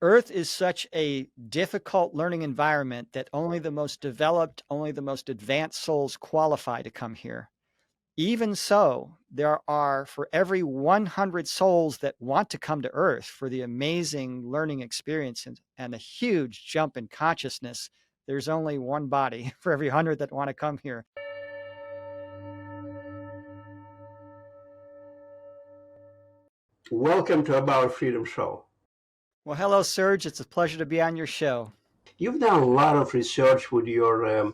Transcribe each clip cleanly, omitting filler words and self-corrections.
Earth is such a difficult learning environment that only the most developed, only the most advanced souls qualify to come here. Even so, there are, for every 100 souls that want to come to Earth for the amazing learning experience and a huge jump in consciousness, there's only one body for every 100 that want to come here. Welcome to About Freedom Show. Well, hello, Serge. It's a pleasure to be on your show. You've done a lot of research with your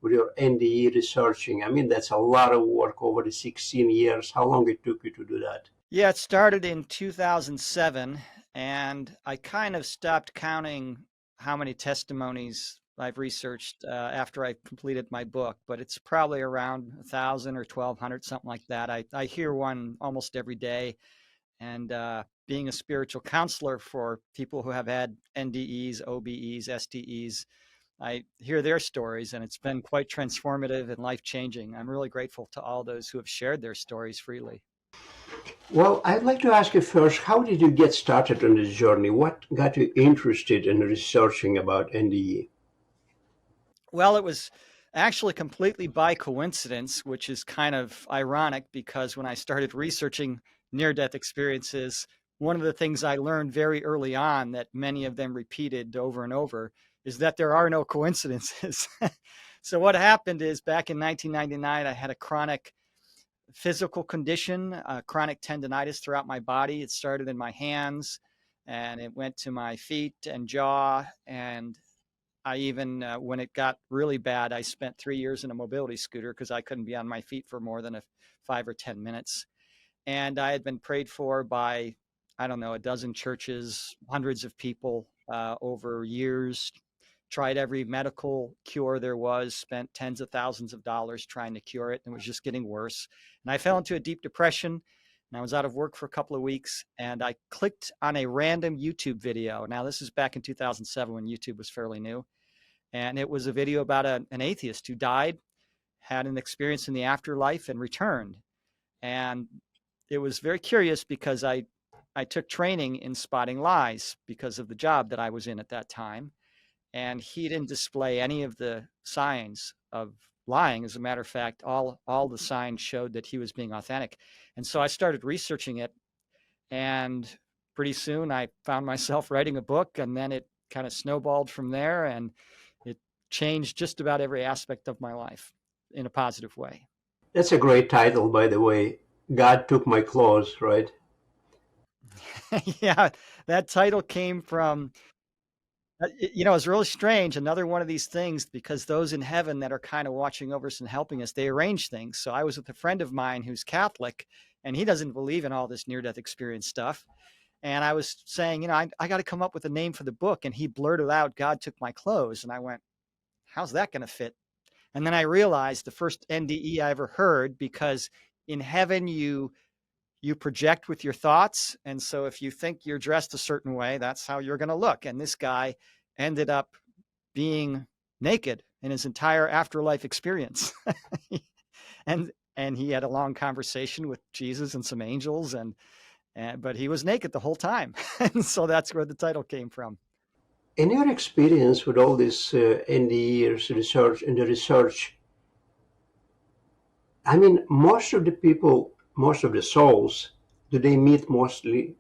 NDE researching. I mean, that's a lot of work over the 16 years. How long it took you to do that? Yeah, it started in 2007, and I kind of stopped counting how many testimonies I've researched after I completed my book, but it's probably around 1,000 or 1,200, something like that. I hear one almost every day, and being a spiritual counselor for people who have had NDEs, OBEs, STEs, I hear their stories, and it's been quite transformative and life-changing. I'm really grateful to all those who have shared their stories freely. Well, I'd like to ask you first, how did you get started on this journey? What got you interested in researching about NDE? Well, it was actually completely by coincidence, which is kind of ironic because when I started researching near-death experiences, one of the things I learned very early on that many of them repeated over and over is that there are no coincidences. So what happened is back in 1999, I had a chronic physical condition, chronic tendonitis throughout my body. It started in my hands and it went to my feet and jaw. And I even, when it got really bad, I spent 3 years in a mobility scooter because I couldn't be on my feet for more than 5 or 10 minutes. And I had been prayed for by, I don't know, a dozen churches, hundreds of people over years, tried every medical cure there was, spent tens of thousands of dollars trying to cure it, and it was just getting worse. And I fell into a deep depression, and I was out of work for a couple of weeks, and I clicked on a random YouTube video. Now, this is back in 2007 when YouTube was fairly new, and it was a video about an atheist who died, had an experience in the afterlife, and returned. And it was very curious because I took training in spotting lies because of the job that I was in at that time. And he didn't display any of the signs of lying. As a matter of fact, all the signs showed that he was being authentic. And so I started researching it, and pretty soon I found myself writing a book, and then it kind of snowballed from there, and it changed just about every aspect of my life in a positive way. That's a great title, by the way. God Took My Clothes, right? Yeah, that title came from it's really strange. Another one of these things, because those in heaven that are kind of watching over us and helping us, they arrange things. So I was with a friend of mine who's Catholic, and he doesn't believe in all this near-death experience stuff. And I was saying, I got to come up with a name for the book. And he blurted out, God Took My Clothes. And I went, how's that going to fit? And then I realized the first NDE I ever heard, because in heaven, you project with your thoughts. And so if you think you're dressed a certain way, that's how you're going to look. And this guy ended up being naked in his entire afterlife experience. and he had a long conversation with Jesus and some angels, but he was naked the whole time. And so that's where the title came from. In your experience with all this NDE research and the research, I mean, most of the people, most of the souls, do they meet mostly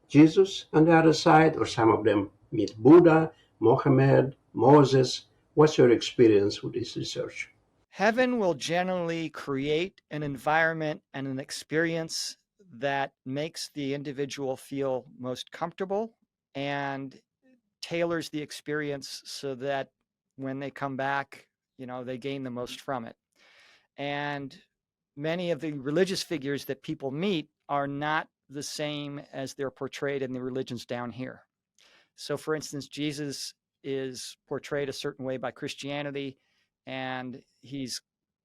Jesus on the other side, or some of them meet Buddha, Mohammed, Moses? What's your experience with this research? Heaven will generally create an environment and an experience that makes the individual feel most comfortable and tailors the experience so that when they come back, they gain the most from it. And many of the religious figures that people meet are not the same as they're portrayed in the religions down here. So, for instance, Jesus is portrayed a certain way by Christianity, and he's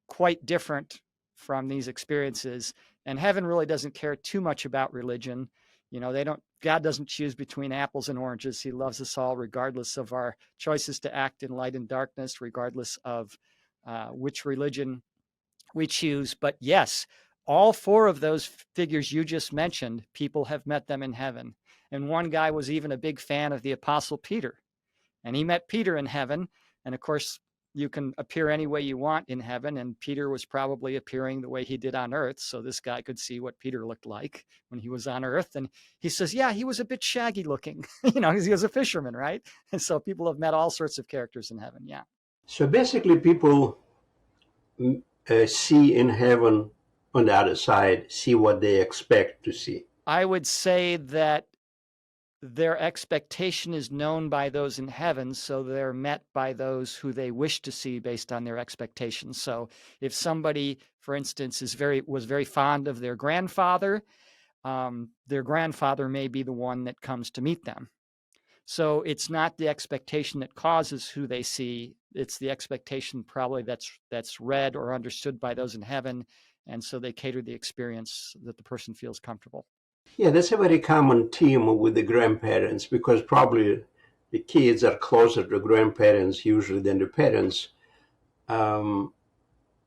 quite different from these experiences. And heaven really doesn't care too much about religion. God doesn't choose between apples and oranges. He loves us all, regardless of our choices to act in light and darkness, regardless of which religion we choose. But yes, all four of those figures you just mentioned, people have met them in heaven. And one guy was even a big fan of the Apostle Peter. And he met Peter in heaven. And of course, you can appear any way you want in heaven. And Peter was probably appearing the way he did on earth. So this guy could see what Peter looked like when he was on earth. And he says, yeah, he was a bit shaggy looking, because he was a fisherman, right? And so people have met all sorts of characters in heaven. Yeah. So basically, people see in heaven on the other side, see what they expect to see. I would say that their expectation is known by those in heaven, so they're met by those who they wish to see based on their expectations. So if somebody, for instance, was very fond of their grandfather may be the one that comes to meet them. So it's not the expectation that causes who they see, it's the expectation probably that's read or understood by those in heaven, and so they cater the experience that the person feels comfortable. Yeah, that's a very common theme with the grandparents, because probably the kids are closer to grandparents usually than the parents, and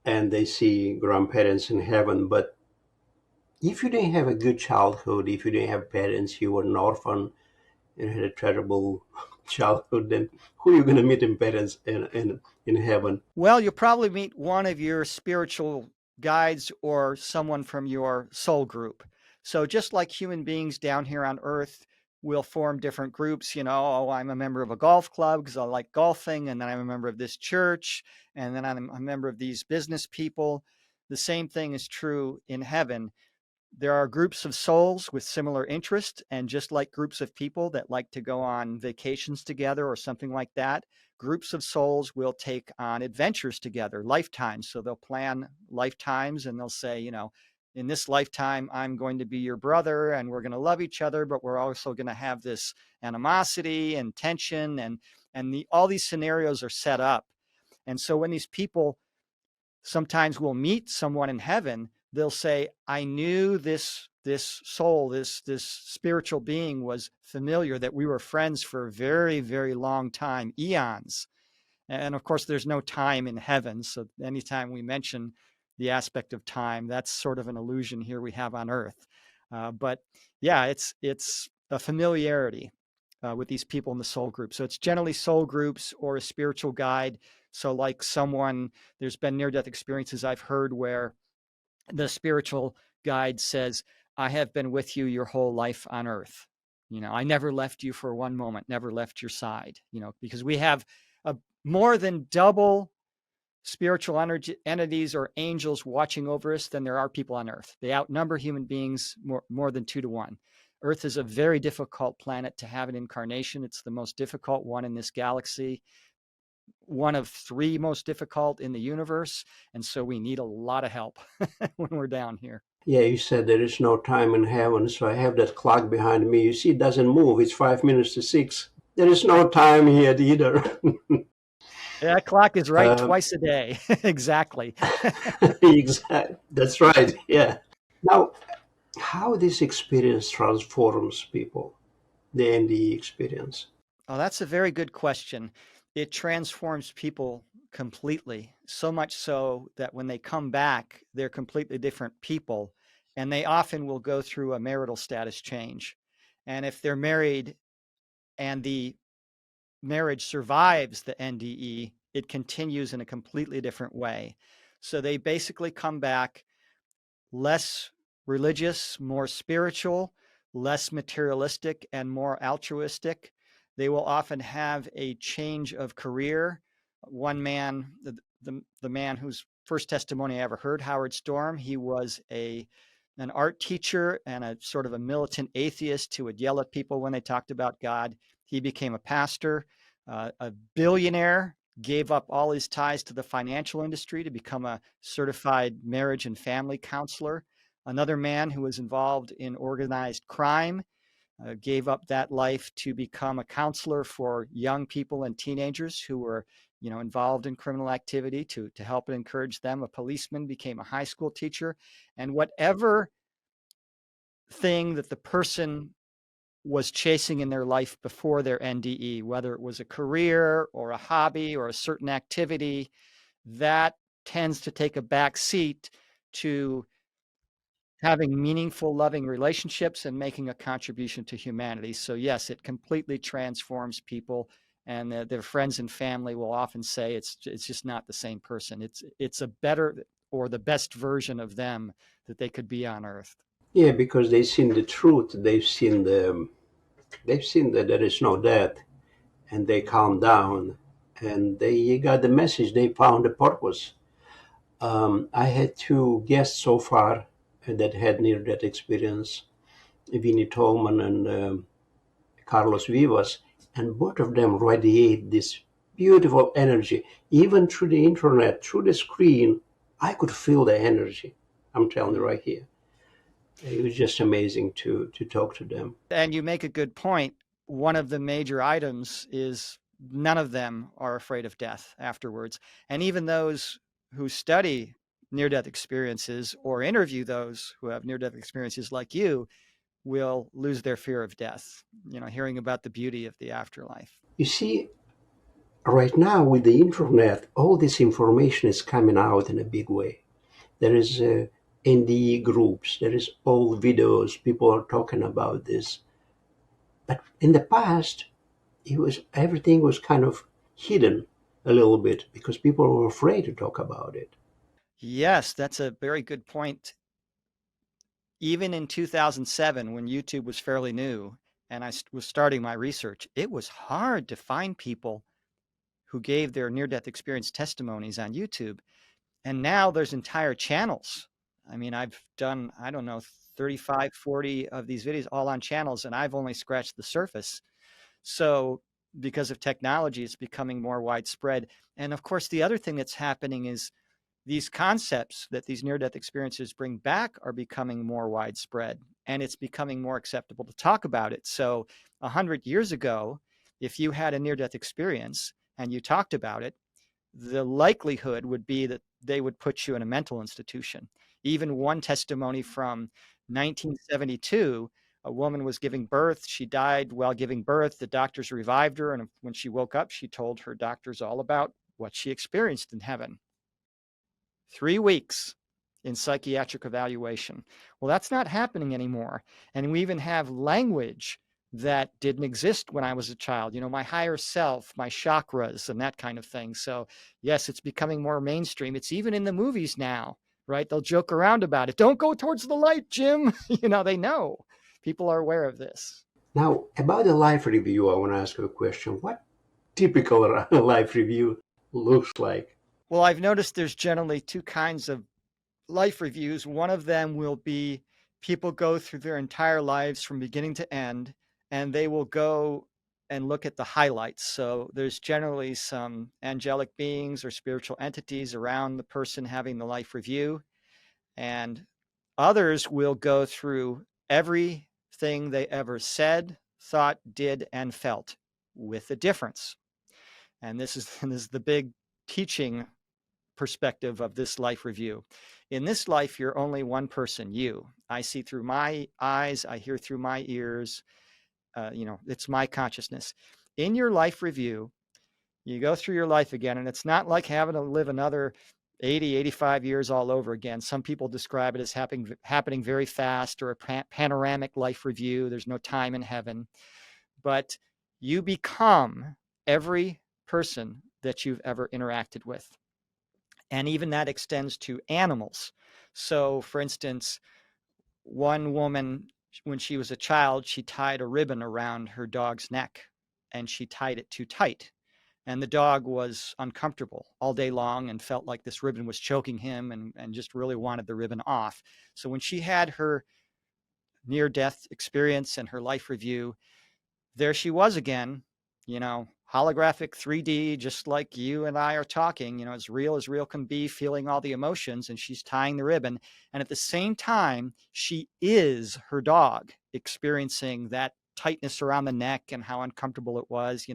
they see grandparents in heaven. But if you didn't have a good childhood, if you didn't have parents, you were an orphan and had a terrible childhood, then who are you going to meet in heaven? Well, you'll probably meet one of your spiritual guides or someone from your soul group. So just like human beings down here on earth will form different groups, oh, I'm a member of a golf club because I like golfing, and then I'm a member of this church, and then I'm a member of these business people. The same thing is true in heaven. There are groups of souls with similar interests, and just like groups of people that like to go on vacations together or something like that, groups of souls will take on adventures together, lifetimes. So they'll plan lifetimes and they'll say, in this lifetime, I'm going to be your brother and we're going to love each other, but we're also going to have this animosity and tension, and all these scenarios are set up. And so when these people sometimes will meet someone in heaven, they'll say, I knew this soul, this spiritual being was familiar, that we were friends for a very, very long time, eons. And of course, there's no time in heaven. So anytime we mention the aspect of time, that's sort of an illusion here we have on earth. But yeah, it's a familiarity with these people in the soul group. So it's generally soul groups or a spiritual guide. So like there's been near-death experiences I've heard where the spiritual guide says, I have been with you your whole life on earth. I never left you for one moment, never left your side, because we have more than double spiritual entities or angels watching over us than there are people on earth. They outnumber human beings more than 2 to 1. Earth is a very difficult planet to have an incarnation. It's the most difficult one in this galaxy, one of 3 most difficult in the universe. And so we need a lot of help when we're down here. Yeah, you said there is no time in heaven, so I have that clock behind me. You see, it doesn't move. It's 5 minutes to 6. There is no time here either. That clock is right twice a day. Exactly. Exactly. That's right. Yeah. Now, how this experience transforms people, the NDE experience? Oh, that's a very good question. It transforms people completely, so much so that when they come back, they're completely different people, and they often will go through a marital status change. And if they're married and the marriage survives the NDE, it continues in a completely different way. So they basically come back less religious, more spiritual, less materialistic, and more altruistic. They will often have a change of career. One man, the man whose first testimony I ever heard, Howard Storm, he was an art teacher and a sort of a militant atheist who would yell at people when they talked about God. He became a pastor. A billionaire gave up all his ties to the financial industry to become a certified marriage and family counselor. Another man who was involved in organized crime gave up that life to become a counselor for young people and teenagers who were, involved in criminal activity, to help and encourage them. A policeman became a high school teacher. And whatever thing that the person was chasing in their life before their NDE, whether it was a career or a hobby or a certain activity, that tends to take a back seat to having meaningful, loving relationships and making a contribution to humanity. So yes, it completely transforms people, and their friends and family will often say it's just not the same person. It's a better or the best version of them that they could be on earth. Yeah, because they've seen the truth. They've seen that there is no death, and they calm down, and they got the message. They found the purpose. I had two guests so far that had near-death experience, Vinnie Tolman and Carlos Vivas, and both of them radiate this beautiful energy. Even through the internet, through the screen, I could feel the energy. I'm telling you right here. It was just amazing to talk to them. And you make a good point. One of the major items is none of them are afraid of death afterwards. And even those who study near death experiences or interview those who have near death experiences like you will lose their fear of death, hearing about the beauty of the afterlife. You see, right now with the internet, all this information is coming out in a big way. There is NDE groups, there is old videos, people are talking about this. But in the past, everything was kind of hidden a little bit because people were afraid to talk about it. Yes, that's a very good point. Even in 2007, when YouTube was fairly new and I was starting my research, it was hard to find people who gave their near death experience testimonies on YouTube. And now there's entire channels. I mean, I've done, I don't know, 35, 40 of these videos all on channels, and I've only scratched the surface. So, because of technology, it's becoming more widespread. And of course, the other thing that's happening is these concepts that these near death experiences bring back are becoming more widespread, and it's becoming more acceptable to talk about it. So, 100 years ago, if you had a near death experience and you talked about it, the likelihood would be that they would put you in a mental institution. Even one testimony from 1972, a woman was giving birth. She died while giving birth. The doctors revived her. And when she woke up, she told her doctors all about what she experienced in heaven. 3 weeks in psychiatric evaluation. Well, that's not happening anymore. And we even have language that didn't exist when I was a child, my higher self, my chakras, and that kind of thing. So, yes, it's becoming more mainstream. It's even in the movies now, right? They'll joke around about it. Don't go towards the light, Jim. They know. People are aware of this. Now, about the life review, I want to ask you a question. What typical life review looks like? Well, I've noticed there's generally two kinds of life reviews. One of them will be people go through their entire lives from beginning to end, and they will go and look at the highlights. So there's generally some angelic beings or spiritual entities around the person having the life review. And others will go through everything they ever said, thought, did, and felt with a difference. And this is the big teaching perspective of this life review. In this life, you're only one person, you. I see through my eyes, I hear through my ears. It's my consciousness. In your life review, you go through your life again, and it's not like having to live another 80, 85 years all over again. Some people describe it as happening very fast, or a panoramic life review. There's no time in heaven. But you become every person that you've ever interacted with. And even that extends to animals. So, for instance, one woman, when she was a child, she tied a ribbon around her dog's neck, and she tied it too tight. And the dog was uncomfortable all day long and felt like this ribbon was choking him, and just really wanted the ribbon off. So when she had her near death experience and her life review, there she was again, holographic 3D, just like you and I are talking, as real can be, feeling all the emotions, and she's tying the ribbon. And at the same time, she is her dog, experiencing that tightness around the neck and how uncomfortable it was.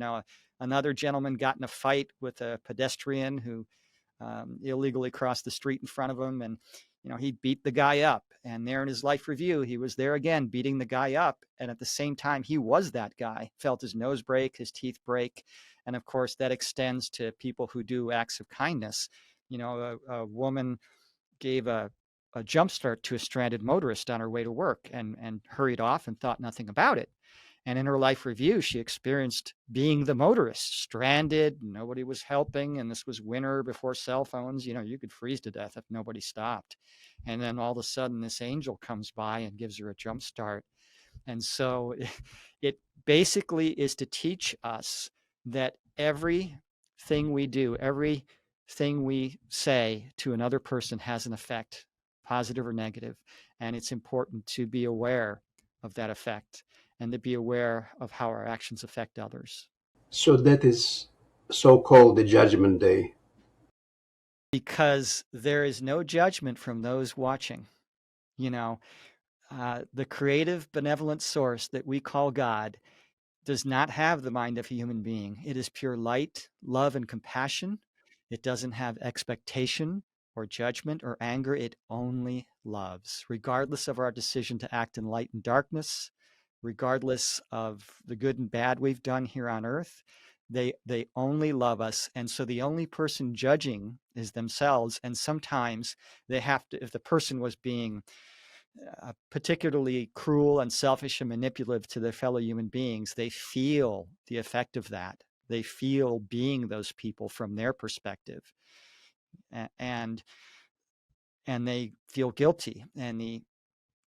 Another gentleman got in a fight with a pedestrian who illegally crossed the street in front of him, and he beat the guy up. And there in his life review, he was there again beating the guy up, and at the same time he was that guy, felt his nose break, his teeth break. And of course that extends to people who do acts of kindness. A woman gave a a jump start to a stranded motorist on her way to work and hurried off and thought nothing about it. And in her life review, she experienced being the motorist, stranded, nobody was helping, and this was winter before cell phones. You could freeze to death if nobody stopped. And then all of a sudden, this angel comes by and gives her a jump start. And so it basically is to teach us that everything we do, everything we say to another person has an effect, positive or negative. And it's important to be aware of that effect and to be aware of how our actions affect others. So that is so-called the Judgment Day. Because there is no judgment from those watching. The creative, benevolent source that we call God does not have the mind of a human being. It is pure light, love, and compassion. It doesn't have expectation or judgment or anger. It only loves, regardless of our decision to act in light and darkness, regardless of the good and bad we've done here on earth. They only love us. And so the only person judging is themselves. And sometimes they have to, if the person was being particularly cruel and selfish and manipulative to their fellow human beings, they feel the effect of that. They feel being those people from their perspective, and they feel guilty, and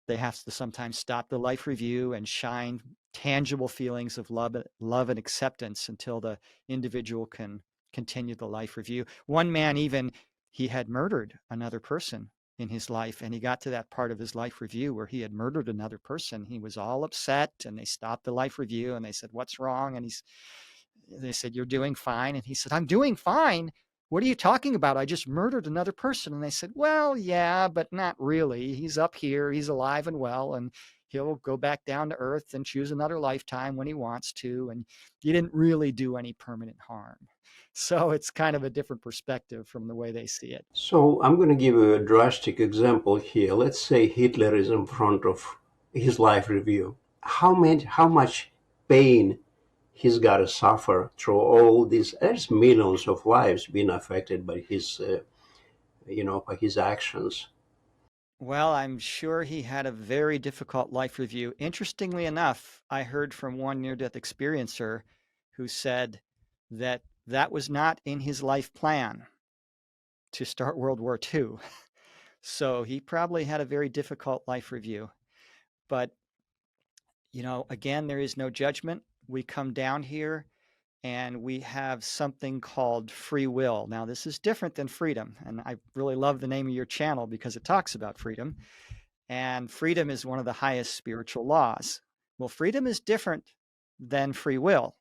they have to sometimes stop the life review and shine tangible feelings of love and acceptance until the individual can continue the life review. One man, even, he had murdered another person in his life, and he got to that part of his life review where he had murdered another person. He was all upset, and they stopped the life review and they said, "What's wrong?" And they said, "You're doing fine." And he said, "I'm doing fine. What are you talking about? I just murdered another person." And they said, "Well, yeah, but not really. He's up here, he's alive and well, and he'll go back down to earth and choose another lifetime when he wants to, and you didn't really do any permanent harm." So it's kind of a different perspective from the way they see it. So I'm going to give you a drastic example here. Let's say Hitler is in front of his life review. How much pain he's got to suffer through all these? There's millions of lives being affected by his, by his actions. Well, I'm sure he had a very difficult life review. Interestingly enough, I heard from one near-death experiencer who said that that was not in his life plan to start World War II. So he probably had a very difficult life review. But, again, there is no judgment. We come down here and we have something called free will. Now, this is different than freedom. And I really love the name of your channel because it talks about freedom. And freedom is one of the highest spiritual laws. Well, freedom is different than free will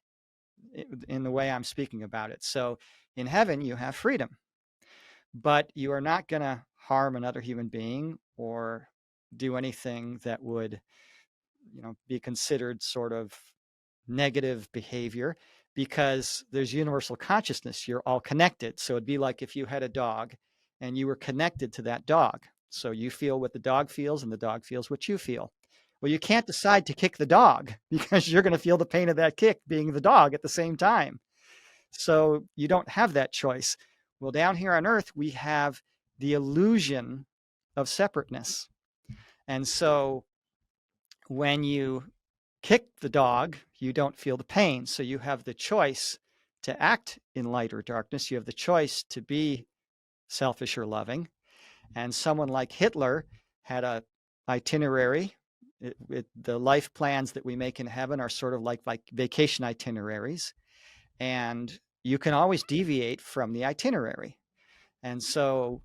in the way I'm speaking about it. So in heaven, you have freedom, but you are not going to harm another human being or do anything that would, be considered sort of negative behavior, because there's universal consciousness. You're all connected. So it'd be like if you had a dog and you were connected to that dog. So you feel what the dog feels and the dog feels what you feel. Well, you can't decide to kick the dog because you're going to feel the pain of that kick being the dog at the same time. So you don't have that choice. Well, down here on earth, we have the illusion of separateness. And so when you kick the dog, you don't feel the pain. So you have the choice to act in light or darkness. You have the choice to be selfish or loving. And someone like Hitler had a itinerary. The life plans that we make in heaven are sort of like vacation itineraries. And you can always deviate from the itinerary. And so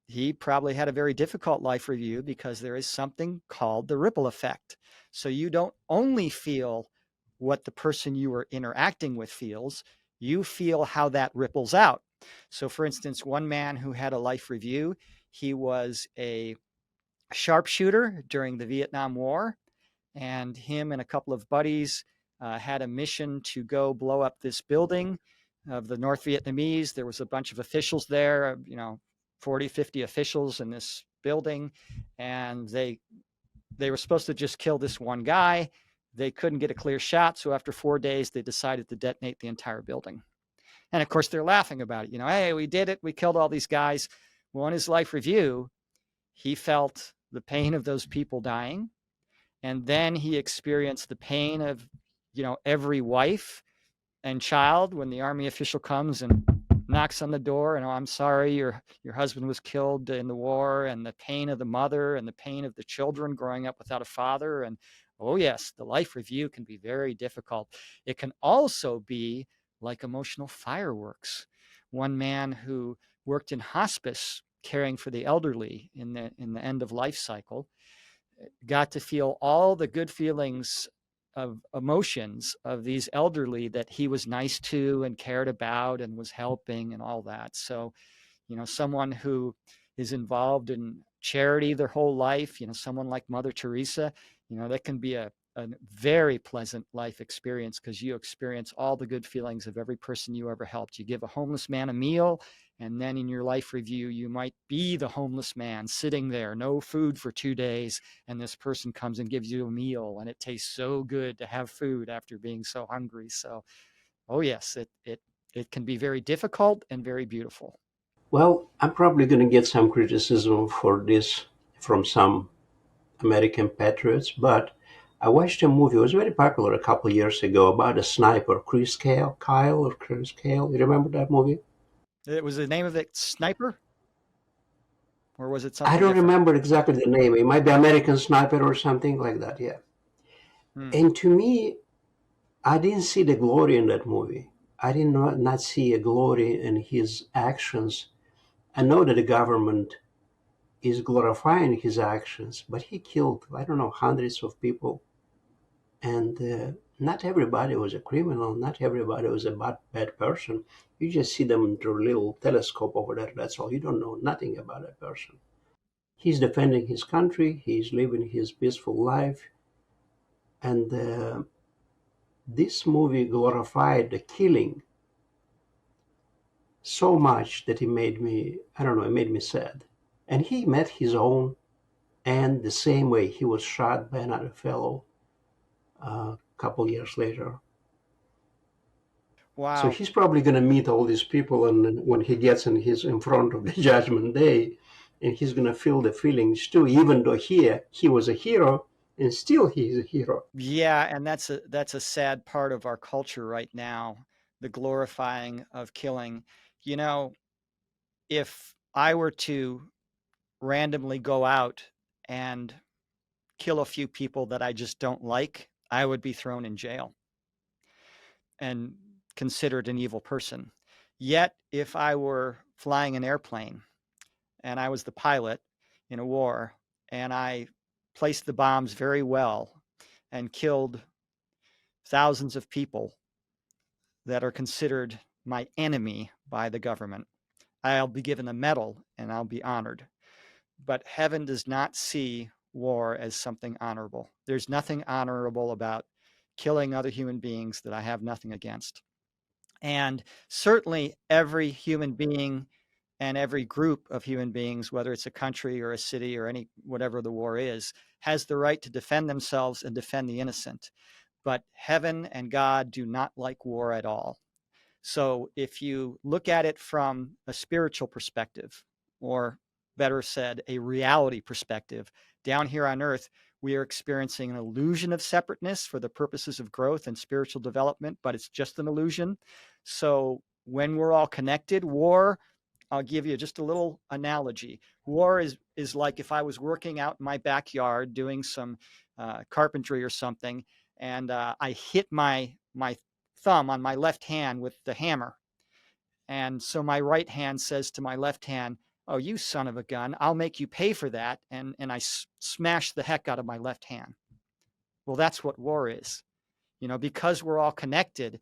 he probably had a very difficult life review because there is something called the ripple effect. So you don't only feel what the person you are interacting with feels, you feel how that ripples out. So for instance, one man who had a life review, he was a sharpshooter during the Vietnam War, and him and a couple of buddies had a mission to go blow up this building of the North Vietnamese. There was a bunch of officials there, 40, 50 officials in this building, and they were supposed to just kill this one guy. They couldn't get a clear shot, so after 4 days, they decided to detonate the entire building. And of course, they're laughing about it. Hey, we did it. We killed all these guys. Well, in his life review, he felt the pain of those people dying, and then he experienced the pain of, every wife and child when the army official comes and knocks on the door and, oh, I'm sorry, your husband was killed in the war, and the pain of the mother and the pain of the children growing up without a father. And oh yes, the life review can be very difficult. It can also be like emotional fireworks. One man who worked in hospice caring for the elderly in the end of life cycle got to feel all the good feelings of emotions of these elderly that he was nice to and cared about and was helping and all that. So, someone who is involved in charity their whole life, someone like Mother Teresa, that can be a very pleasant life experience, because you experience all the good feelings of every person you ever helped. You give a homeless man a meal, and then in your life review, you might be the homeless man sitting there, no food for 2 days, and this person comes and gives you a meal, and it tastes so good to have food after being so hungry. So, oh yes, it can be very difficult and very beautiful. Well, I'm probably going to get some criticism for this from some American patriots, but I watched a movie. It was very popular a couple of years ago about a sniper, Kyle or Chris Kale. You remember that movie? It was the name of it Sniper, or was it I something don't different? remember exactly the name. It might be American Sniper or something like that. Yeah. Hmm. And to me, I didn't see the glory in that movie. I did not see a glory in his actions. I know that the government is glorifying his actions, but he killed, I don't know, hundreds of people. And not everybody was a criminal. Not everybody was a bad person. You just see them through a little telescope over there. That's all. You don't know nothing about that person. He's defending his country. He's living his peaceful life. And this movie glorified the killing so much that it made me, I don't know, it made me sad. And he met his own, and the same way he was shot by another fellow a couple years later. So Wow. he's probably going to meet all these people, and when he gets in front of the judgment day, and he's going to feel the feelings too, even though he was a hero, and still he's a hero. Yeah, and that's a sad part of our culture right now, the glorifying of killing. You know, if I were to randomly go out and kill a few people that I just don't like, I would be thrown in jail and considered an evil person. Yet, if I were flying an airplane and I was the pilot in a war and I placed the bombs very well and killed thousands of people that are considered my enemy by the government, I'll be given a medal and I'll be honored. But heaven does not see war as something honorable. There's nothing honorable about killing other human beings that I have nothing against. And certainly every human being and every group of human beings, whether it's a country or a city or any whatever the war is, has the right to defend themselves and defend the innocent. But heaven and God do not like war at all. So if you look at it from a spiritual perspective, or better said, a reality perspective, down here on earth, we are experiencing an illusion of separateness for the purposes of growth and spiritual development, but it's just an illusion. So when we're all connected, war, I'll give you just a little analogy. War is like if I was working out in my backyard doing some carpentry or something, and I hit my thumb on my left hand with the hammer. And so my right hand says to my left hand, "Oh, you son of a gun, I'll make you pay for that." And I smash the heck out of my left hand. Well, that's what war is. Because we're all connected,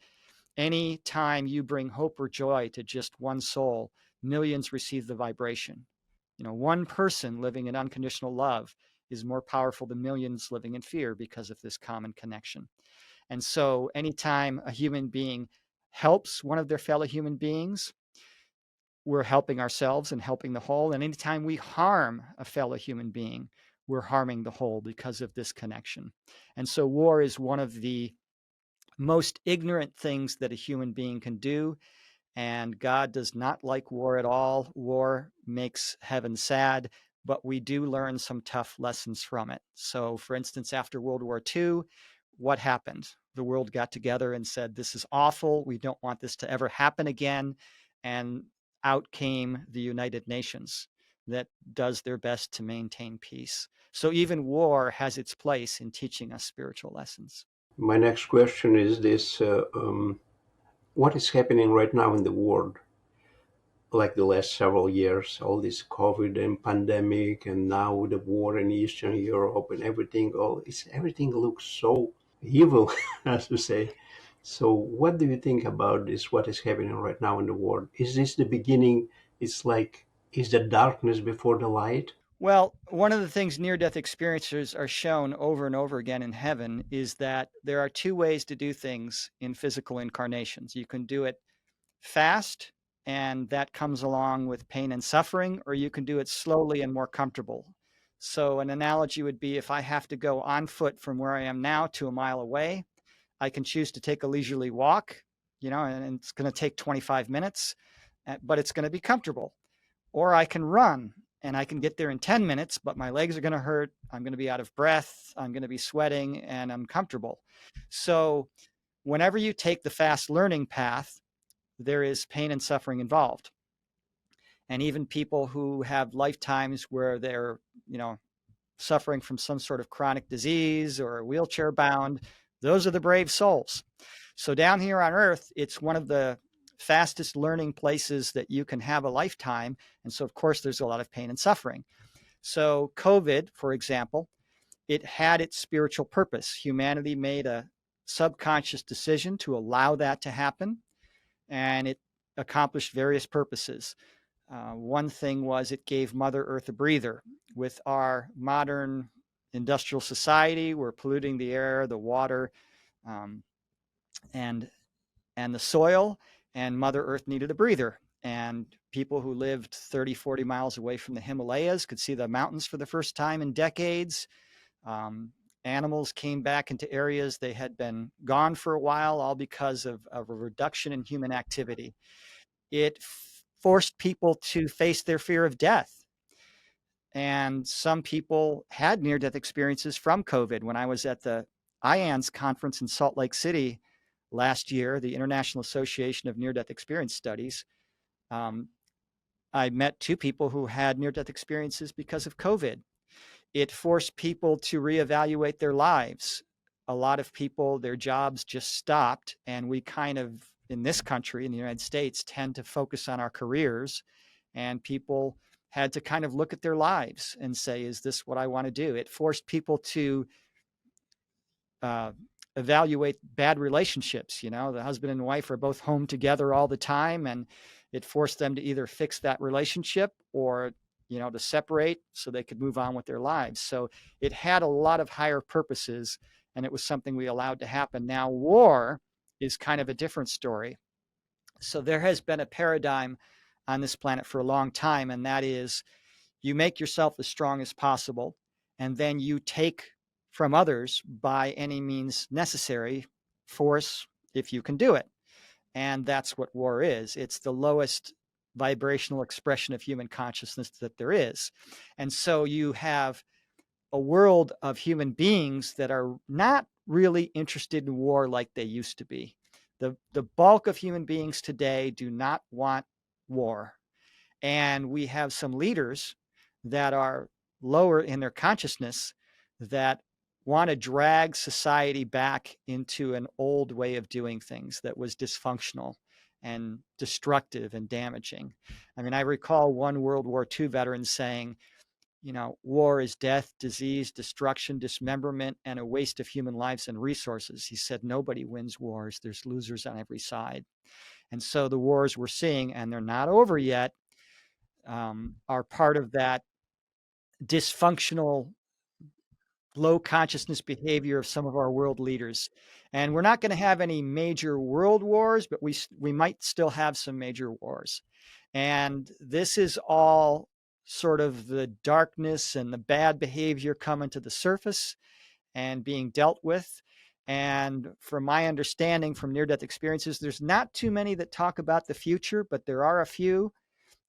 any time you bring hope or joy to just one soul, millions receive the vibration. One person living in unconditional love is more powerful than millions living in fear because of this common connection. And so anytime a human being helps one of their fellow human beings, we're helping ourselves and helping the whole. And anytime we harm a fellow human being, we're harming the whole because of this connection. And so war is one of the most ignorant things that a human being can do. And God does not like war at all. War makes heaven sad. but we do learn some tough lessons from it. So, for instance, after World War II, what happened? The world got together and said, this is awful. We don't want this to ever happen again. And out came the United Nations that does their best to maintain peace. So even war has its place in teaching us spiritual lessons. My next question is this: what is happening right now in the world? Like the last several years, all this COVID and pandemic, and now the war in Eastern Europe and everything. Everything looks so evil, as to say. So, what do you think about this? What is happening right now in the world? Is this the beginning? It's like, is the darkness before the light? Well, one of the things near death experiencers are shown over and over again in heaven is that there are two ways to do things in physical incarnations. You can do it fast, and that comes along with pain and suffering, or you can do it slowly and more comfortable. So, an analogy would be if I have to go on foot from where I am now to a mile away, I can choose to take a leisurely walk, and it's going to take 25 minutes, but it's going to be comfortable. Or I can run and I can get there in 10 minutes, but my legs are going to hurt. I'm going to be out of breath. I'm going to be sweating and I'm comfortable. So, whenever you take the fast learning path, there is pain and suffering involved. And even people who have lifetimes where they're, suffering from some sort of chronic disease or wheelchair bound, those are the brave souls. So down here on earth, it's one of the fastest learning places that you can have a lifetime. And so, of course, there's a lot of pain and suffering. So COVID, for example, it had its spiritual purpose. Humanity made a subconscious decision to allow that to happen, and it accomplished various purposes. One thing was it gave Mother Earth a breather. With our modern industrial society, we're polluting the air, the water, um, and the soil, and Mother Earth needed a breather. And people who lived 30, 40 miles away from the Himalayas could see the mountains for the first time in decades. Animals came back into areas they had been gone for a while, all because of a reduction in human activity. It forced people to face their fear of death. And some people had near-death experiences from COVID. When I was at the IANS conference in Salt Lake City last year, the International Association of Near-Death Experience Studies, I met two people who had near-death experiences because of COVID. It forced people to reevaluate their lives. A lot of people, their jobs just stopped, and we kind of, in this country, in the United States, tend to focus on our careers, and people had to kind of look at their lives and say, is this what I want to do? It forced people to evaluate bad relationships. The husband and wife are both home together all the time, and it forced them to either fix that relationship or to separate so they could move on with their lives. So it had a lot of higher purposes, and it was something we allowed to happen. Now, war is kind of a different story. So there has been a paradigm on this planet for a long time, and that is you make yourself as strong as possible, and then you take from others by any means necessary, force, if you can do it. And that's what war is. It's the lowest vibrational expression of human consciousness that there is. And so you have a world of human beings that are not really interested in war like they used to be. The bulk of human beings today do not want war. And we have some leaders that are lower in their consciousness that want to drag society back into an old way of doing things that was dysfunctional and destructive and damaging. I mean, I recall one World War II veteran saying, war is death, disease, destruction, dismemberment, and a waste of human lives and resources. He said, nobody wins wars. There's losers on every side. And so the wars we're seeing, and they're not over yet, are part of that dysfunctional, low consciousness behavior of some of our world leaders. And we're not going to have any major world wars, but we might still have some major wars. And this is all sort of the darkness and the bad behavior coming to the surface and being dealt with. And from my understanding from near-death experiences, there's not too many that talk about the future, but there are a few.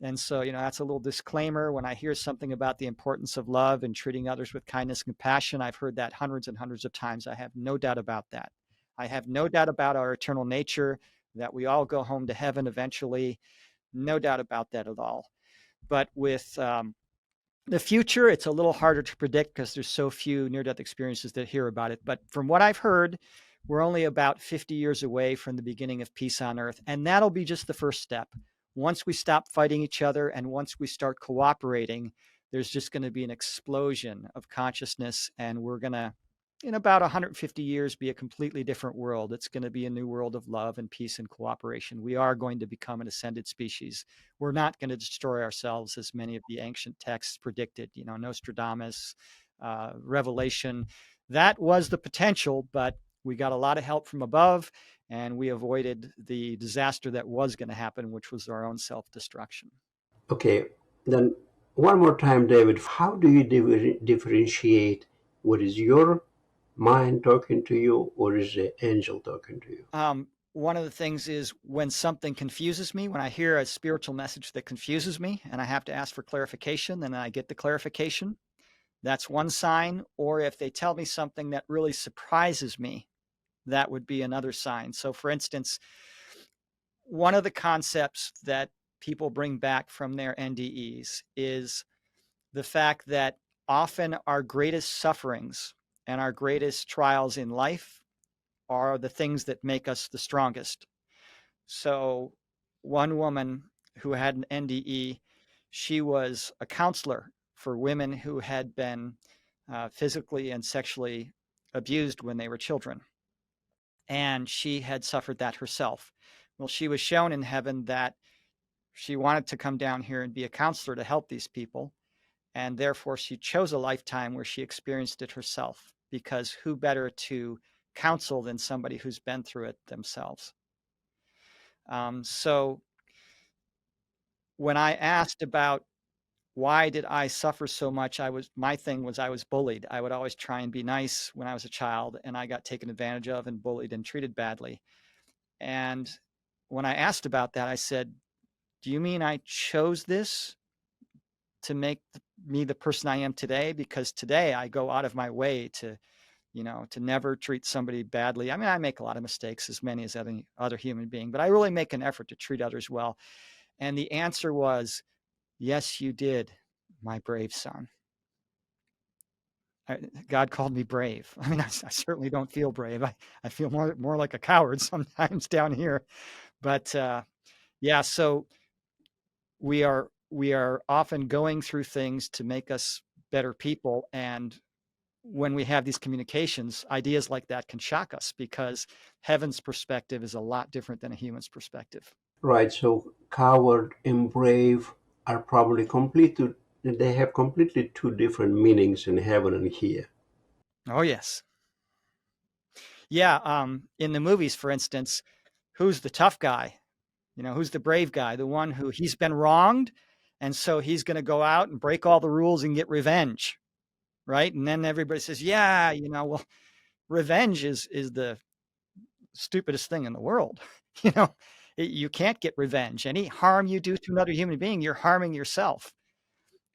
And so, that's a little disclaimer. When I hear something about the importance of love and treating others with kindness and compassion, I've heard that hundreds and hundreds of times. I have no doubt about that. I have no doubt about our eternal nature, that we all go home to heaven eventually. No doubt about that at all. But with the future, it's a little harder to predict because there's so few near-death experiences that hear about it. But from what I've heard, we're only about 50 years away from the beginning of peace on earth. And that'll be just the first step. Once we stop fighting each other and once we start cooperating, there's just going to be an explosion of consciousness. And we're going to, in about 150 years, be a completely different world. It's going to be a new world of love and peace and cooperation. We are going to become an ascended species. We're not going to destroy ourselves as many of the ancient texts predicted, Nostradamus, Revelation. That was the potential, but we got a lot of help from above, and we avoided the disaster that was going to happen, which was our own self-destruction. Okay, then one more time, David, how do you differentiate what is your mind talking to you or is the angel talking to you? One of the things is when something confuses me, when I hear a spiritual message that confuses me and I have to ask for clarification, then I get the clarification. That's one sign. Or if they tell me something that really surprises me, that would be another sign. So, for instance, one of the concepts that people bring back from their NDEs is the fact that often our greatest sufferings and our greatest trials in life are the things that make us the strongest. So, one woman who had an NDE, she was a counselor for women who had been physically and sexually abused when they were children. And she had suffered that herself. Well, she was shown in heaven that she wanted to come down here and be a counselor to help these people. And therefore, she chose a lifetime where she experienced it herself, because who better to counsel than somebody who's been through it themselves? So when I asked about why did I suffer so much, my thing was I was bullied. I would always try and be nice when I was a child, and I got taken advantage of and bullied and treated badly. And when I asked about that, I said, do you mean I chose this to make me the person I am today? Because today I go out of my way to never treat somebody badly. I mean, I make a lot of mistakes, as many as any other human being, but I really make an effort to treat others well. And the answer was, yes, you did, my brave son. God called me brave. I mean, I certainly don't feel brave. I feel more like a coward sometimes down here. But yeah, so we are often going through things to make us better people. And when we have these communications, ideas like that can shock us, because heaven's perspective is a lot different than a human's perspective. Right, so coward and brave are probably they have completely two different meanings in heaven and here. Oh, yes. Yeah. In the movies, for instance, who's the tough guy? Who's the brave guy? The one who he's been wronged. And so he's going to go out and break all the rules and get revenge. Right. And then everybody says, yeah, well, revenge is the stupidest thing in the world. You can't get revenge. Any harm you do to another human being, you're harming yourself.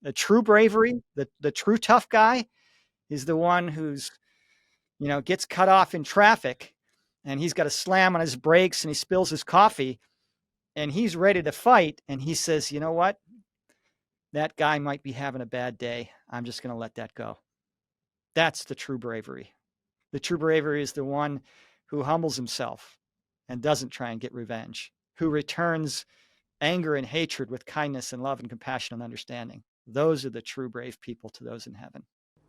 The true bravery, the true tough guy is the one who's, gets cut off in traffic and he's got to slam on his brakes and he spills his coffee and he's ready to fight. And he says, you know what? That guy might be having a bad day. I'm just going to let that go. That's the true bravery. The true bravery is the one who humbles himself and doesn't try and get revenge, who returns anger and hatred with kindness and love and compassion and understanding. Those are the true brave people to those in heaven.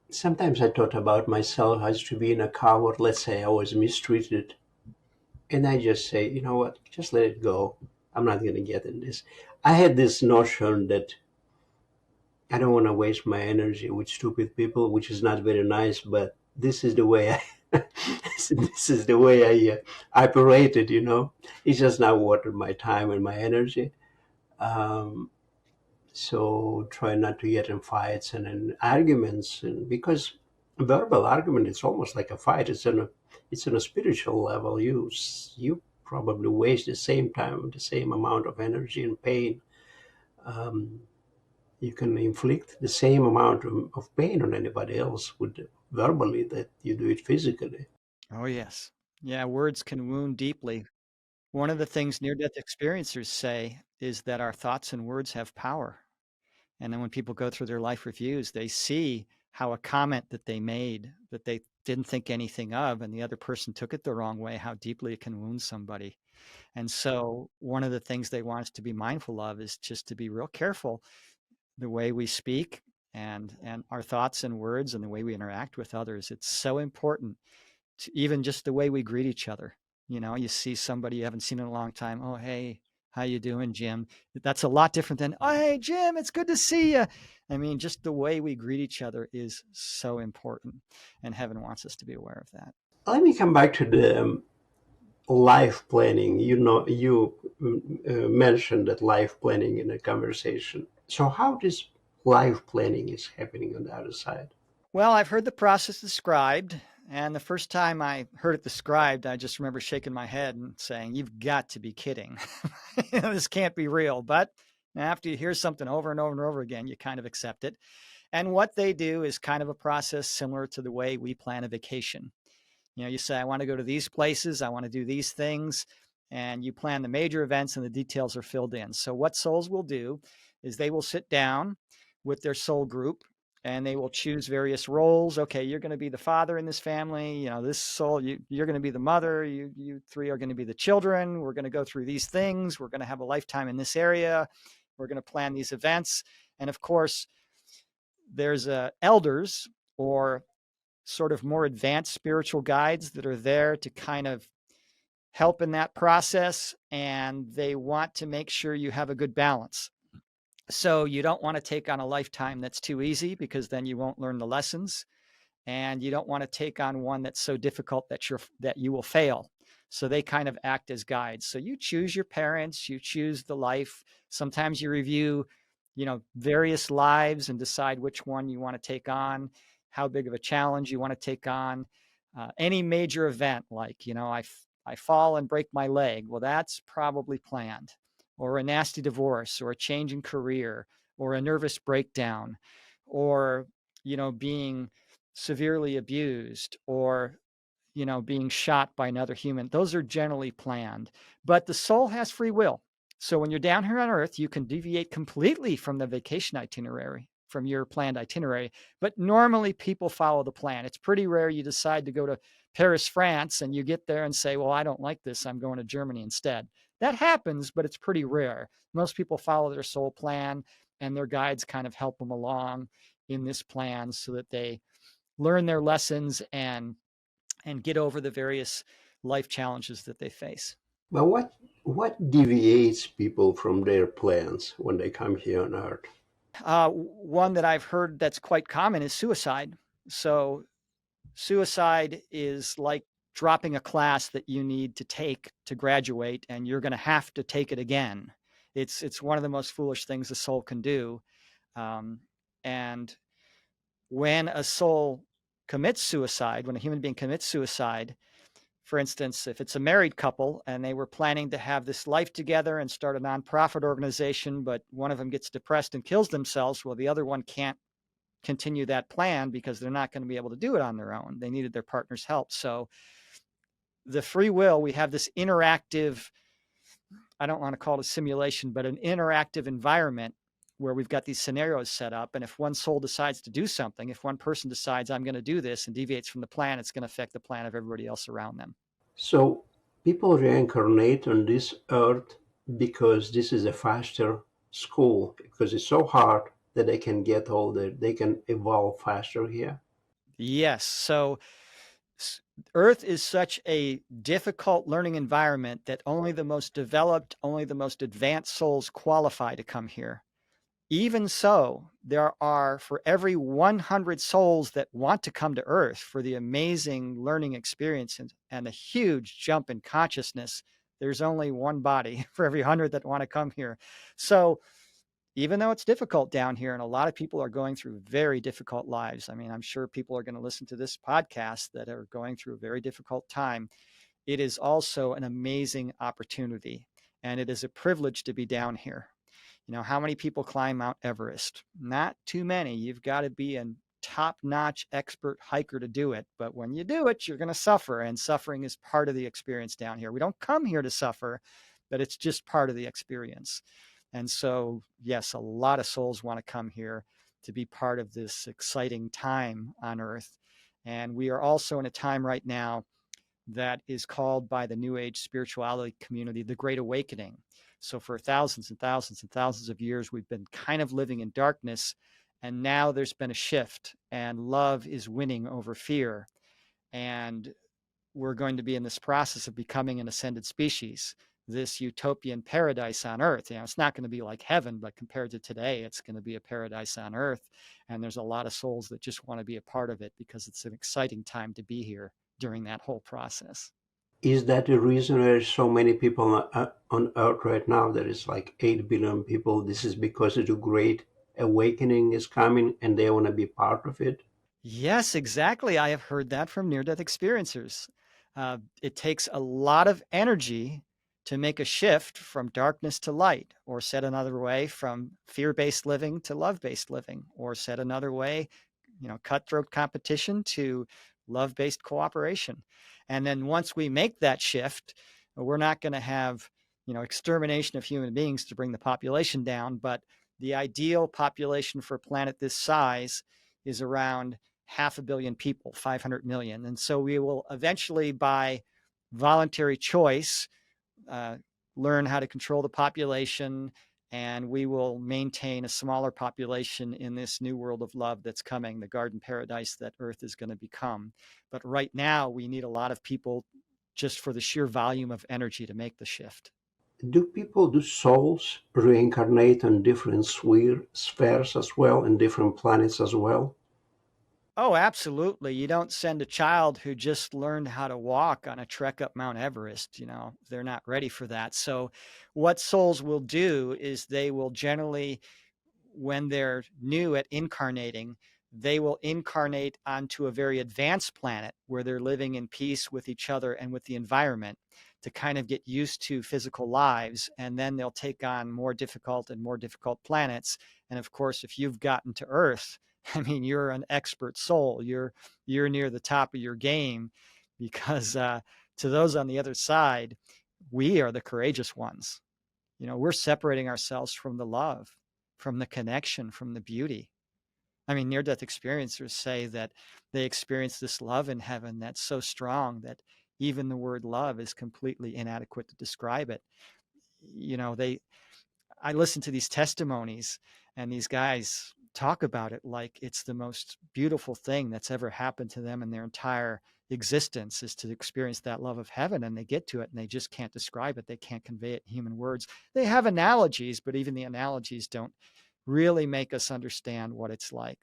Sometimes I thought about myself as to being a coward. Let's say I was mistreated. And I just say, you know what, just let it go. I'm not going to get in this. I had this notion that I don't want to waste my energy with stupid people, which is not very nice, but this is the way this is the way I operated, It's just not worth my time and my energy. So try not to get in fights and in arguments, and because verbal argument is almost like a fight. It's on a spiritual level. You probably waste the same time, the same amount of energy and pain um, you can inflict the same amount of pain on anybody else with verbally that you do it physically. Oh, yes. Yeah, words can wound deeply. One of the things near-death experiencers say is that our thoughts and words have power. And then when people go through their life reviews, they see how a comment that they made that they didn't think anything of, and the other person took it the wrong way, how deeply it can wound somebody. And so one of the things they want us to be mindful of is just to be real careful the way we speak and our thoughts and words and the way we interact with others. It's so important to even just the way we greet each other. You know, you see somebody you haven't seen in a long time. Oh, hey, how you doing, Jim? That's a lot different than, oh, hey, Jim, it's good to see you. I mean, just the way we greet each other is so important, and heaven wants us to be aware of that. Let me come back to the life planning. You know, you mentioned that life planning in a conversation. So how this life planning is happening on the other side? Well, I've heard the process described, and the first time I heard it described, I just remember shaking my head and saying, "You've got to be kidding. This can't be real." But after you hear something over and over and over again, you kind of accept it. And what they do is kind of a process similar to the way we plan a vacation. You know, you say, I want to go to these places, I want to do these things, and you plan the major events and the details are filled in. So, what souls will do is they will sit down with their soul group and they will choose various roles. Okay, you're going to be the father in this family. You know, this soul, you're going to be the mother. You three are going to be the children. We're going to go through these things. We're going to have a lifetime in this area. We're going to plan these events. And of course, there's elders or sort of more advanced spiritual guides that are there to kind of help in that process. And they want to make sure you have a good balance. So you don't want to take on a lifetime that's too easy because then you won't learn the lessons. And you don't want to take on one that's so difficult that you will fail. So they kind of act as guides. So you choose your parents, you choose the life. Sometimes you review, you know, various lives and decide which one you want to take on, how big of a challenge you want to take on. Any major event, like, you know, I fall and break my leg. Well, that's probably planned. Or a nasty divorce, or a change in career, or a nervous breakdown, or, you know, being severely abused, or, you know, being shot by another human. Those are generally planned, but the soul has free will. So when you're down here on earth, you can deviate completely from the vacation itinerary, from your planned itinerary. But normally people follow the plan. It's pretty rare you decide to go to Paris, France, and you get there and say, well, I don't like this, I'm going to Germany instead. That happens, but it's pretty rare. Most people follow their soul plan, and their guides kind of help them along in this plan so that they learn their lessons and get over the various life challenges that they face. But what deviates people from their plans when they come here on Earth? One that I've heard that's quite common is suicide. So suicide is like dropping a class that you need to take to graduate, and you're going to have to take it again. It's one of the most foolish things a soul can do. And when a soul commits suicide, when a human being commits suicide, for instance, if it's a married couple and they were planning to have this life together and start a nonprofit organization, but one of them gets depressed and kills themselves, well, the other one can't continue that plan because they're not going to be able to do it on their own. They needed their partner's help. So the free will, we have this interactive, I don't want to call it a simulation, but an interactive environment where we've got these scenarios set up. And if one soul decides to do something, if one person decides I'm going to do this and deviates from the plan, it's going to affect the plan of everybody else around them. So people reincarnate on this Earth because this is a faster school, because it's so hard that they can get older, they can evolve faster here. Yes. So Earth is such a difficult learning environment that only the most developed, only the most advanced souls qualify to come here. Even so, there are, for every 100 souls that want to come to Earth for the amazing learning experience and a huge jump in consciousness, there's only one body for every 100 that want to come here. So even though it's difficult down here, and a lot of people are going through very difficult lives. I mean, I'm sure people are going to listen to this podcast that are going through a very difficult time. It is also an amazing opportunity, and it is a privilege to be down here. How many people climb Mount Everest? Not too many. You've got to be a top-notch expert hiker to do it. But when you do it, you're going to suffer, and suffering is part of the experience down here. We don't come here to suffer, but it's just part of the experience. And so, yes, a lot of souls want to come here to be part of this exciting time on Earth. And we are also in a time right now that is called by the New Age spirituality community the Great Awakening. So for thousands and thousands and thousands of years, we've been kind of living in darkness. And now there's been a shift, and love is winning over fear. And we're going to be in this process of becoming an ascended species, this utopian paradise on Earth. It's not going to be like heaven, but compared to today, it's going to be a paradise on Earth. And there's a lot of souls that just want to be a part of it because it's an exciting time to be here during that whole process. Is that the reason there's so many people on Earth right now? There is like 8 billion people. This is because the great awakening is coming and they want to be part of it. Yes, exactly. I have heard that from near-death experiencers. It takes a lot of energy to make a shift from darkness to light, or said another way, from fear-based living to love-based living, or said another way, cutthroat competition to love-based cooperation. And then once we make that shift, we're not going to have, extermination of human beings to bring the population down, but the ideal population for a planet this size is around 500 million people, 500 million. And so we will eventually, by voluntary choice, learn how to control the population, and we will maintain a smaller population in this new world of love that's coming, the garden paradise that Earth is going to become. But right now, we need a lot of people just for the sheer volume of energy to make the shift. Do souls reincarnate on different spheres as well, and different planets as well? Oh, absolutely. You don't send a child who just learned how to walk on a trek up Mount Everest. They're not ready for that. So, what souls will do is they will generally, when they're new at incarnating, they will incarnate onto a very advanced planet where they're living in peace with each other and with the environment to kind of get used to physical lives. And then they'll take on more difficult and more difficult planets. And of course, if you've gotten to Earth, I mean, you're an expert soul. You're near the top of your game, because to those on the other side, we are the courageous ones. We're separating ourselves from the love, from the connection, from the beauty. I mean, near-death experiencers say that they experience this love in heaven that's so strong that even the word love is completely inadequate to describe it. I listen to these testimonies, and these guys talk about it like it's the most beautiful thing that's ever happened to them in their entire existence, is to experience that love of heaven. And they get to it and they just can't describe it. They can't convey it in human words. They have analogies, but even the analogies don't really make us understand what it's like.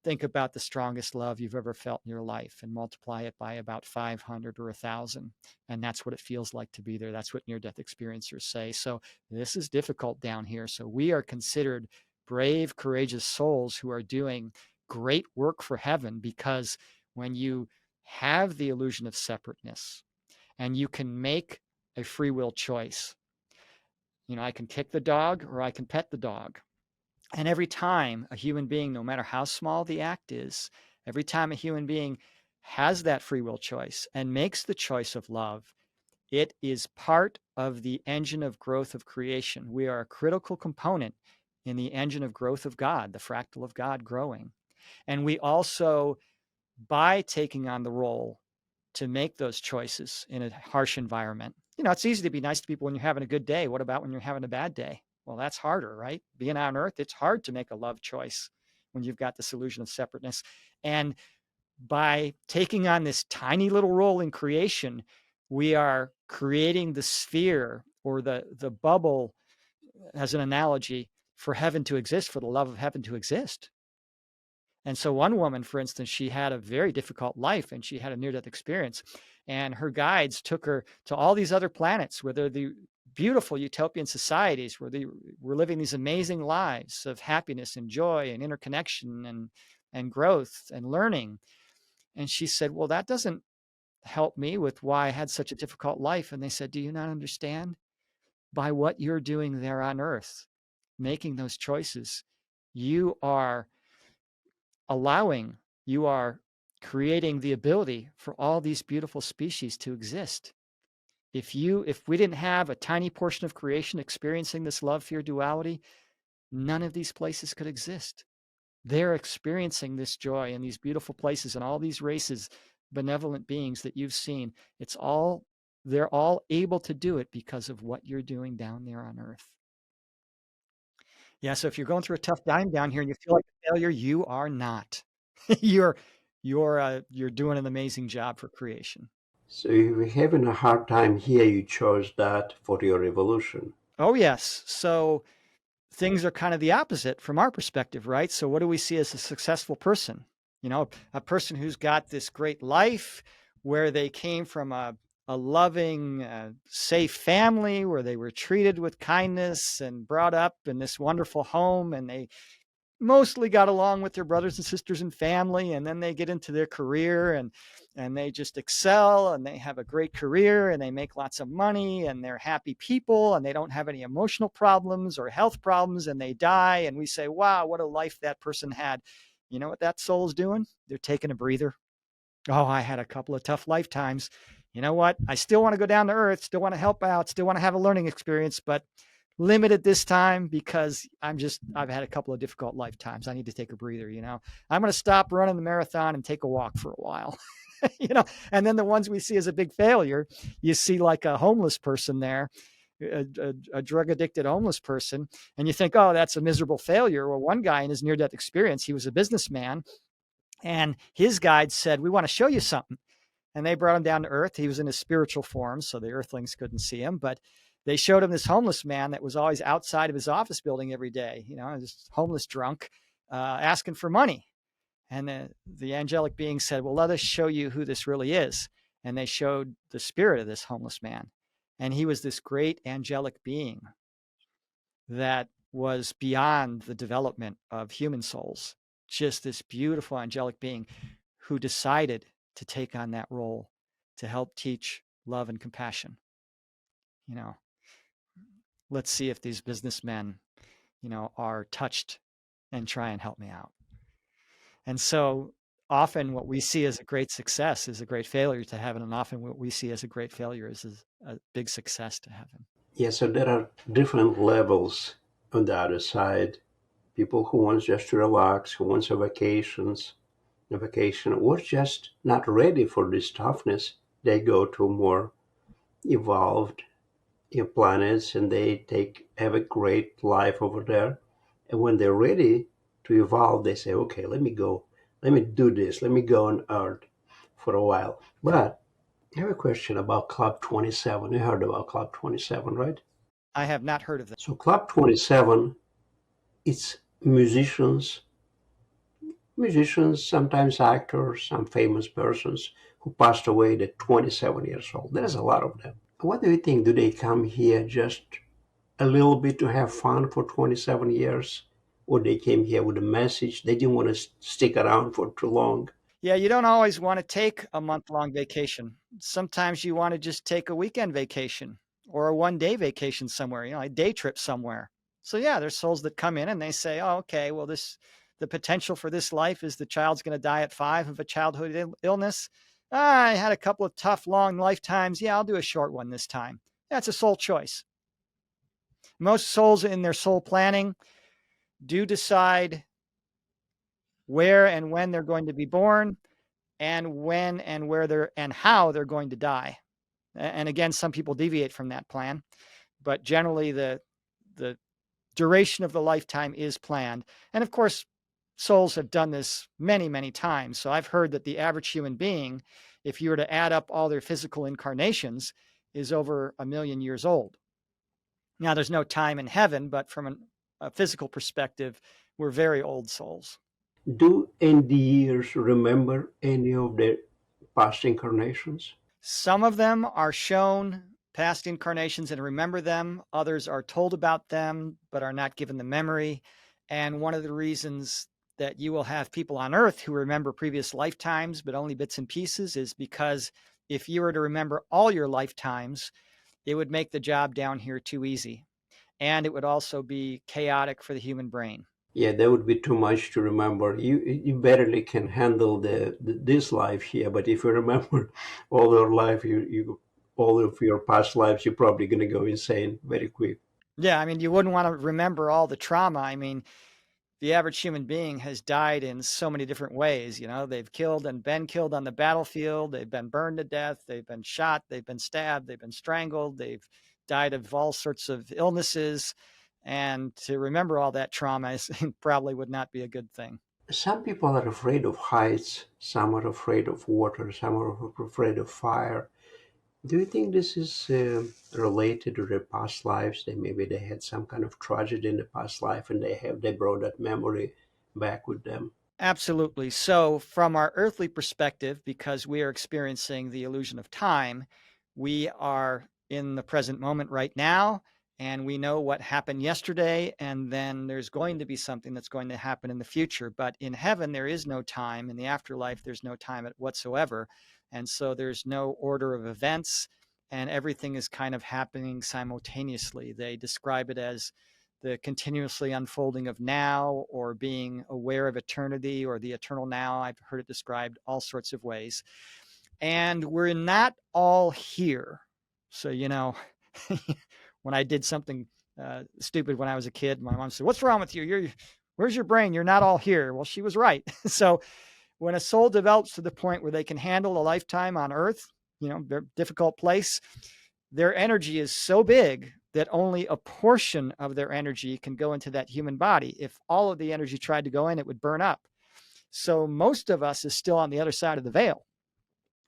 Think about the strongest love you've ever felt in your life and multiply it by about 500 or 1,000. And that's what it feels like to be there. That's what near-death experiencers say. So this is difficult down here. So we are considered brave, courageous souls who are doing great work for heaven, because when you have the illusion of separateness and you can make a free will choice, I can kick the dog or I can pet the dog. And every time a human being, no matter how small the act is, every time a human being has that free will choice and makes the choice of love, it is part of the engine of growth of creation. We are a critical component in the engine of growth of God, the fractal of God growing. And we also, by taking on the role to make those choices in a harsh environment, it's easy to be nice to people when you're having a good day. What about when you're having a bad day? Well, that's harder, right? Being on Earth, it's hard to make a love choice when you've got this illusion of separateness. And by taking on this tiny little role in creation, we are creating the sphere, or the bubble, as an analogy, for heaven to exist, for the love of heaven to exist. And so one woman, for instance, she had a very difficult life and she had a near-death experience. And her guides took her to all these other planets where they're the beautiful utopian societies where they were living these amazing lives of happiness and joy and interconnection and growth and learning. And she said, well, that doesn't help me with why I had such a difficult life. And they said, do you not understand? By what you're doing there on Earth, making those choices, you are you are creating the ability for all these beautiful species to exist. If we didn't have a tiny portion of creation experiencing this love fear duality, none of these places could exist. They're experiencing this joy in these beautiful places, and all these races, benevolent beings that you've seen. They're all able to do it because of what you're doing down there on Earth. Yeah, so if you're going through a tough time down here and you feel like a failure, you are not. you're you're doing an amazing job for creation. So if you're having a hard time here, you chose that for your evolution. Oh yes. So things are kind of the opposite from our perspective, right? So what do we see as a successful person? A person who's got this great life where they came from a loving, safe family where they were treated with kindness and brought up in this wonderful home, and they mostly got along with their brothers and sisters and family, and then they get into their career and they just excel, and they have a great career, and they make lots of money, and they're happy people, and they don't have any emotional problems or health problems, and they die, and we say, wow, what a life that person had. You know what that soul's doing? They're taking a breather. Oh, I had a couple of tough lifetimes. You know what? I still want to go down to earth, still want to help out, still want to have a learning experience, but limited this time because I've had a couple of difficult lifetimes. I need to take a breather. I'm going to stop running the marathon and take a walk for a while. And then the ones we see as a big failure, you see like a homeless person there, a drug addicted homeless person, and you think, oh, that's a miserable failure. Well, one guy in his near death experience, he was a businessman, and his guide said, we want to show you something. And they brought him down to earth. He was in his spiritual form, so the earthlings couldn't see him, but they showed him this homeless man that was always outside of his office building every day, this homeless drunk, asking for money. And the angelic being said, well, let us show you who this really is. And they showed the spirit of this homeless man. And he was this great angelic being that was beyond the development of human souls, just this beautiful angelic being who decided to take on that role to help teach love and compassion. Let's see if these businessmen, are touched and try and help me out. And so often what we see as a great success is a great failure to heaven, and often what we see as a great failure is a big success to heaven. Yeah, so there are different levels on the other side. People who want just to relax, who wants a vacation, or just not ready for this toughness. They go to more evolved planets and they have a great life over there. And when they're ready to evolve, they say, okay, let me go. Let me do this. Let me go on Earth for a while. But I have a question about Club 27. You heard about Club 27, right? I have not heard of that. So Club 27, it's musicians, sometimes actors, some famous persons who passed away at 27 years old. There's a lot of them. What do you think? Do they come here just a little bit to have fun for 27 years? Or they came here with a message? They didn't want to stick around for too long? Yeah, you don't always want to take a month-long vacation. Sometimes you want to just take a weekend vacation or a one-day vacation somewhere, a day trip somewhere. So yeah, there's souls that come in and they say, oh, okay, well, the potential for this life is the child's going to die at 5 of a childhood illness. I had a couple of tough, long lifetimes. Yeah, I'll do a short one this time. That's a soul choice. Most souls in their soul planning do decide where and when they're going to be born, and when and where and how they're going to die. And again, some people deviate from that plan, but generally the duration of the lifetime is planned. And of course, souls have done this many, many times. So I've heard that the average human being, if you were to add up all their physical incarnations, is over 1 million years old. Now, there's no time in heaven, but from a physical perspective, we're very old souls. Do NDEers remember any of their past incarnations? Some of them are shown past incarnations and remember them. Others are told about them, but are not given the memory. And one of the reasons that you will have people on earth who remember previous lifetimes, but only bits and pieces, is because if you were to remember all your lifetimes, it would make the job down here too easy. and it would also be chaotic for the human brain. Yeah, that would be too much to remember. You barely can handle this life here, but if you remember all your life, you all of your past lives, you're probably gonna go insane very quick. Yeah, I mean, you wouldn't want to remember all the trauma. I mean, the average human being has died in so many different ways. You know, they've killed and been killed on the battlefield. They've been burned to death. They've been shot. They've been stabbed. They've been strangled. They've died of all sorts of illnesses. And to remember all that trauma is, probably would not be a good thing. Some people are afraid of heights, some are afraid of water, some are afraid of fire. Do you think this is related to their past lives? That maybe they had some kind of tragedy in the past life and they brought that memory back with them. Absolutely. So, from our earthly perspective, because we are experiencing the illusion of time, we are in the present moment right now, and we know what happened yesterday, and then there's going to be something that's going to happen in the future. But in heaven, there is no time. In the afterlife, there's no time whatsoever. And so there's no order of events, and everything is kind of happening simultaneously. They describe it as the continuously unfolding of now, or being aware of eternity, or the eternal now. I've heard it described all sorts of ways. And we're not all here. So, when I did something stupid when I was a kid, my mom said, "What's wrong with you? Where's your brain? You're not all here." Well, she was right. So when a soul develops to the point where they can handle a lifetime on earth, their difficult place, their energy is so big that only a portion of their energy can go into that human body. If all of the energy tried to go in, it would burn up. So most of us is still on the other side of the veil.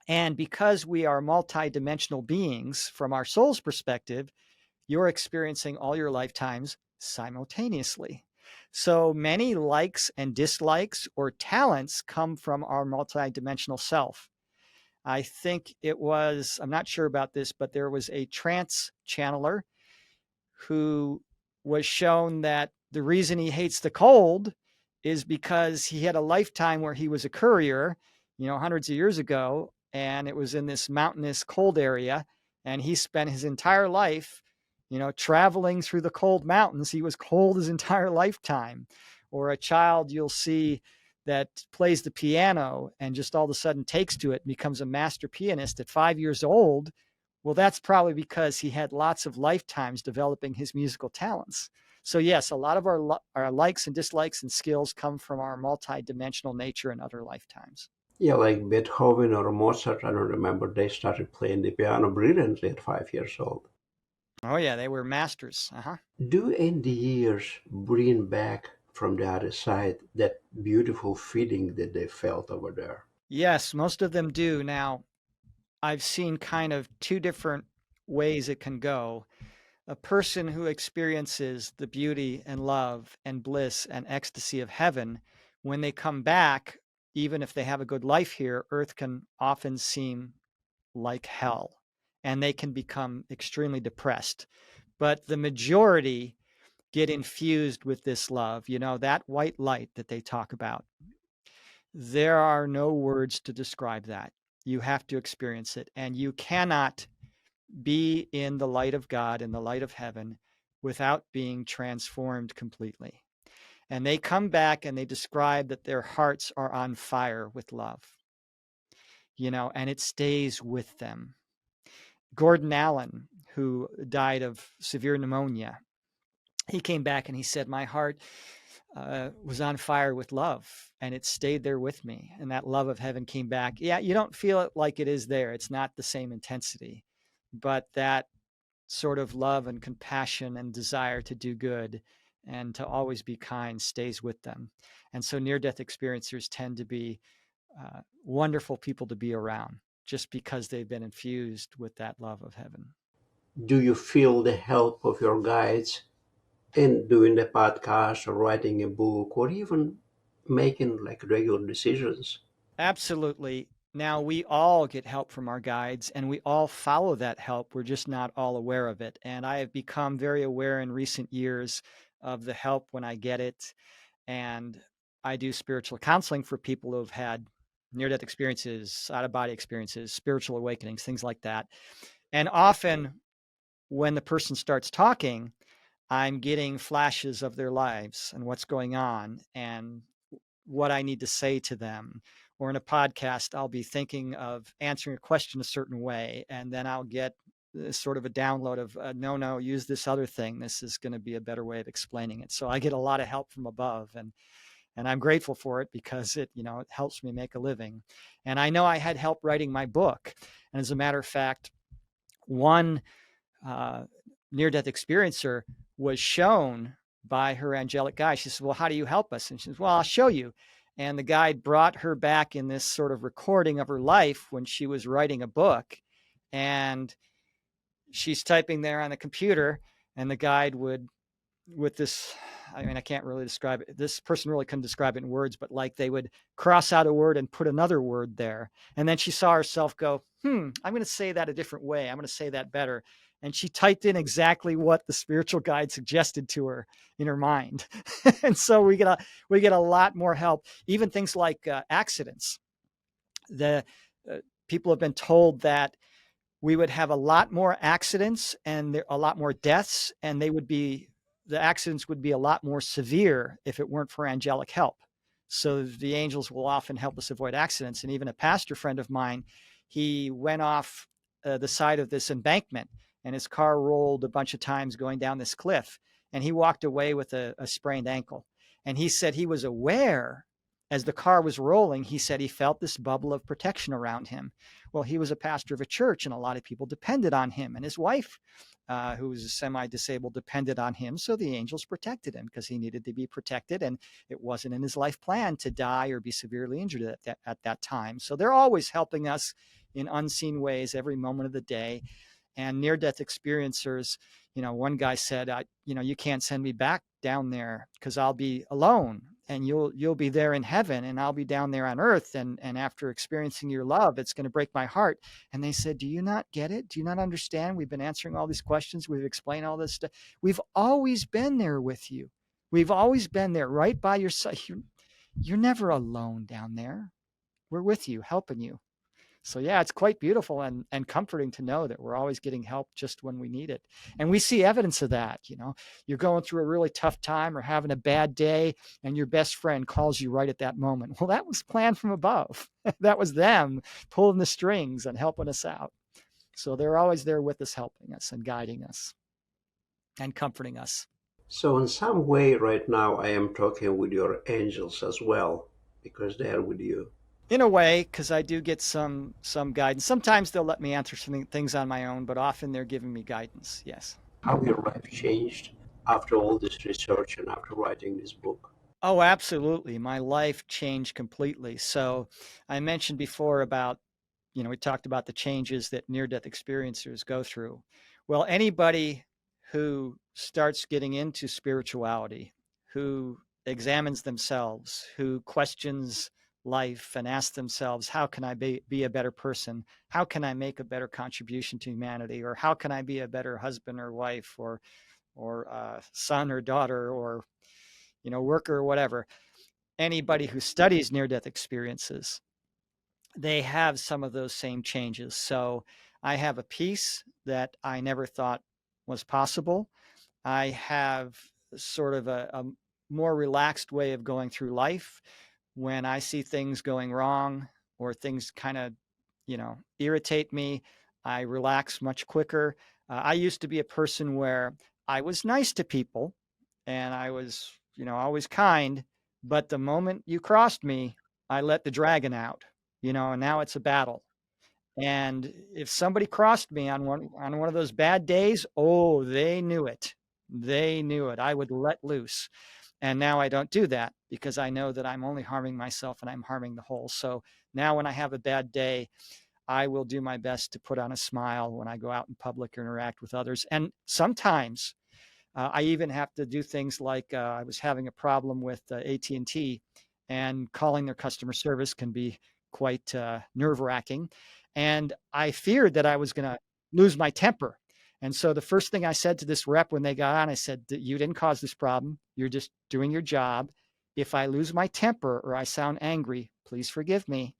And because we are multidimensional beings from our soul's perspective, you're experiencing all your lifetimes simultaneously. So many likes and dislikes or talents come from our multidimensional self. I think I'm not sure about this, but there was a trance channeler who was shown that the reason he hates the cold is because he had a lifetime where he was a courier, hundreds of years ago, and it was in this mountainous cold area, and he spent his entire life, traveling through the cold mountains. He was cold his entire lifetime. Or a child you'll see that plays the piano and just all of a sudden takes to it and becomes a master pianist at 5 years old. Well, that's probably because he had lots of lifetimes developing his musical talents. So yes, a lot of our likes and dislikes and skills come from our multidimensional nature in other lifetimes. Yeah, like Beethoven or Mozart, I don't remember, they started playing the piano brilliantly at 5 years old. Oh yeah, they were masters. Do NDEers bring back from the other side that beautiful feeling that they felt over there? Yes, most of them do. Now, I've seen kind of two different ways it can go. A person who experiences the beauty and love and bliss and ecstasy of heaven, when they come back, even if they have a good life here, earth can often seem like hell, and they can become extremely depressed. But the majority get infused with this love, that white light that they talk about. There are no words to describe that. You have to experience it, and you cannot be in the light of God, in the light of heaven, without being transformed completely. And they come back and they describe that their hearts are on fire with love, and it stays with them. Gordon Allen, who died of severe pneumonia, he came back and he said, "My heart was on fire with love, and it stayed there with me. And that love of heaven came back." Yeah, you don't feel it like it is there. It's not the same intensity, but that sort of love and compassion and desire to do good and to always be kind stays with them. And so near-death experiencers tend to be wonderful people to be around, just because they've been infused with that love of heaven. Do you feel the help of your guides in doing the podcast or writing a book or even making like regular decisions? Absolutely. Now, we all get help from our guides and we all follow that help. We're just not all aware of it. And I have become very aware in recent years of the help when I get it. And I do spiritual counseling for people who have had near death experiences, out of body experiences, spiritual awakenings, things like that. And often when the person starts talking, I'm getting flashes of their lives and what's going on and what I need to say to them. Or in a podcast, I'll be thinking of answering a question a certain way, and then I'll get sort of a download of no, use this other thing. This is going to be a better way of explaining it. So I get a lot of help from above, and I'm grateful for it because it helps me make a living. And I know I had help writing my book. And as a matter of fact, one near-death experiencer was shown by her angelic guide. She said, well, how do you help us? And she says, well, I'll show you. And the guide brought her back in this sort of recording of her life when she was writing a book. And she's typing there on the computer, and the guide would, with this, I mean, I can't really describe it. This person really couldn't describe it in words, but like they would cross out a word and put another word there. And then she saw herself go, I'm going to say that a different way. I'm going to say that better. And she typed in exactly what the spiritual guide suggested to her in her mind. And so we get a lot more help. Even things like accidents. The people have been told that we would have a lot more accidents and a lot more deaths, and the accidents would be a lot more severe if it weren't for angelic help. So the angels will often help us avoid accidents. And even a pastor friend of mine, he went off the side of this embankment, and his car rolled a bunch of times going down this cliff, and he walked away with a sprained ankle. And he said he was aware as the car was rolling, he said he felt this bubble of protection around him. Well, he was a pastor of a church, and a lot of people depended on him, and his wife, who was semi-disabled, depended on him. So the angels protected him because he needed to be protected, and it wasn't in his life plan to die or be severely injured at that time. So they're always helping us in unseen ways every moment of the day. And near-death experiencers, one guy said, you can't send me back down there because I'll be alone, and you'll be there in heaven, and I'll be down there on earth. And after experiencing your love, it's going to break my heart. And they said, do you not get it? Do you not understand? We've been answering all these questions. We've explained all this stuff. We've always been there with you. We've always been there right by your side. You're never alone down there. We're with you, helping you. So yeah, it's quite beautiful and comforting to know that we're always getting help just when we need it. And we see evidence of that. You're going through a really tough time or having a bad day, and your best friend calls you right at that moment. Well, that was planned from above. That was them pulling the strings and helping us out. So they're always there with us, helping us and guiding us and comforting us. So in some way right now I am talking with your angels as well, because they are with you. In a way, because I do get some guidance. Sometimes they'll let me answer some things on my own, but often they're giving me guidance. Yes. How your life changed after all this research and after writing this book? Oh, absolutely. My life changed completely. So I mentioned before about, we talked about the changes that near-death experiencers go through. Well, anybody who starts getting into spirituality, who examines themselves, who questions life and asks themselves, how can I be a better person? How can I make a better contribution to humanity? Or how can I be a better husband or wife or son or daughter or worker or whatever? Anybody who studies near-death experiences, they have some of those same changes. So I have a peace that I never thought was possible. I have sort of a more relaxed way of going through life. When I see things going wrong or things kind of, irritate me, I relax much quicker. I used to be a person where I was nice to people and I was, always kind, but the moment you crossed me, I let the dragon out, and now it's a battle. And if somebody crossed me on one of those bad days, oh, they knew it. They knew it. I would let loose. And now I don't do that because I know that I'm only harming myself and I'm harming the whole. So now when I have a bad day, I will do my best to put on a smile when I go out in public or interact with others. And sometimes I even have to do things like I was having a problem with AT&T, and calling their customer service can be quite nerve-wracking. And I feared that I was going to lose my temper. And so the first thing I said to this rep when they got on, I said, you didn't cause this problem. You're just doing your job. If I lose my temper or I sound angry, please forgive me.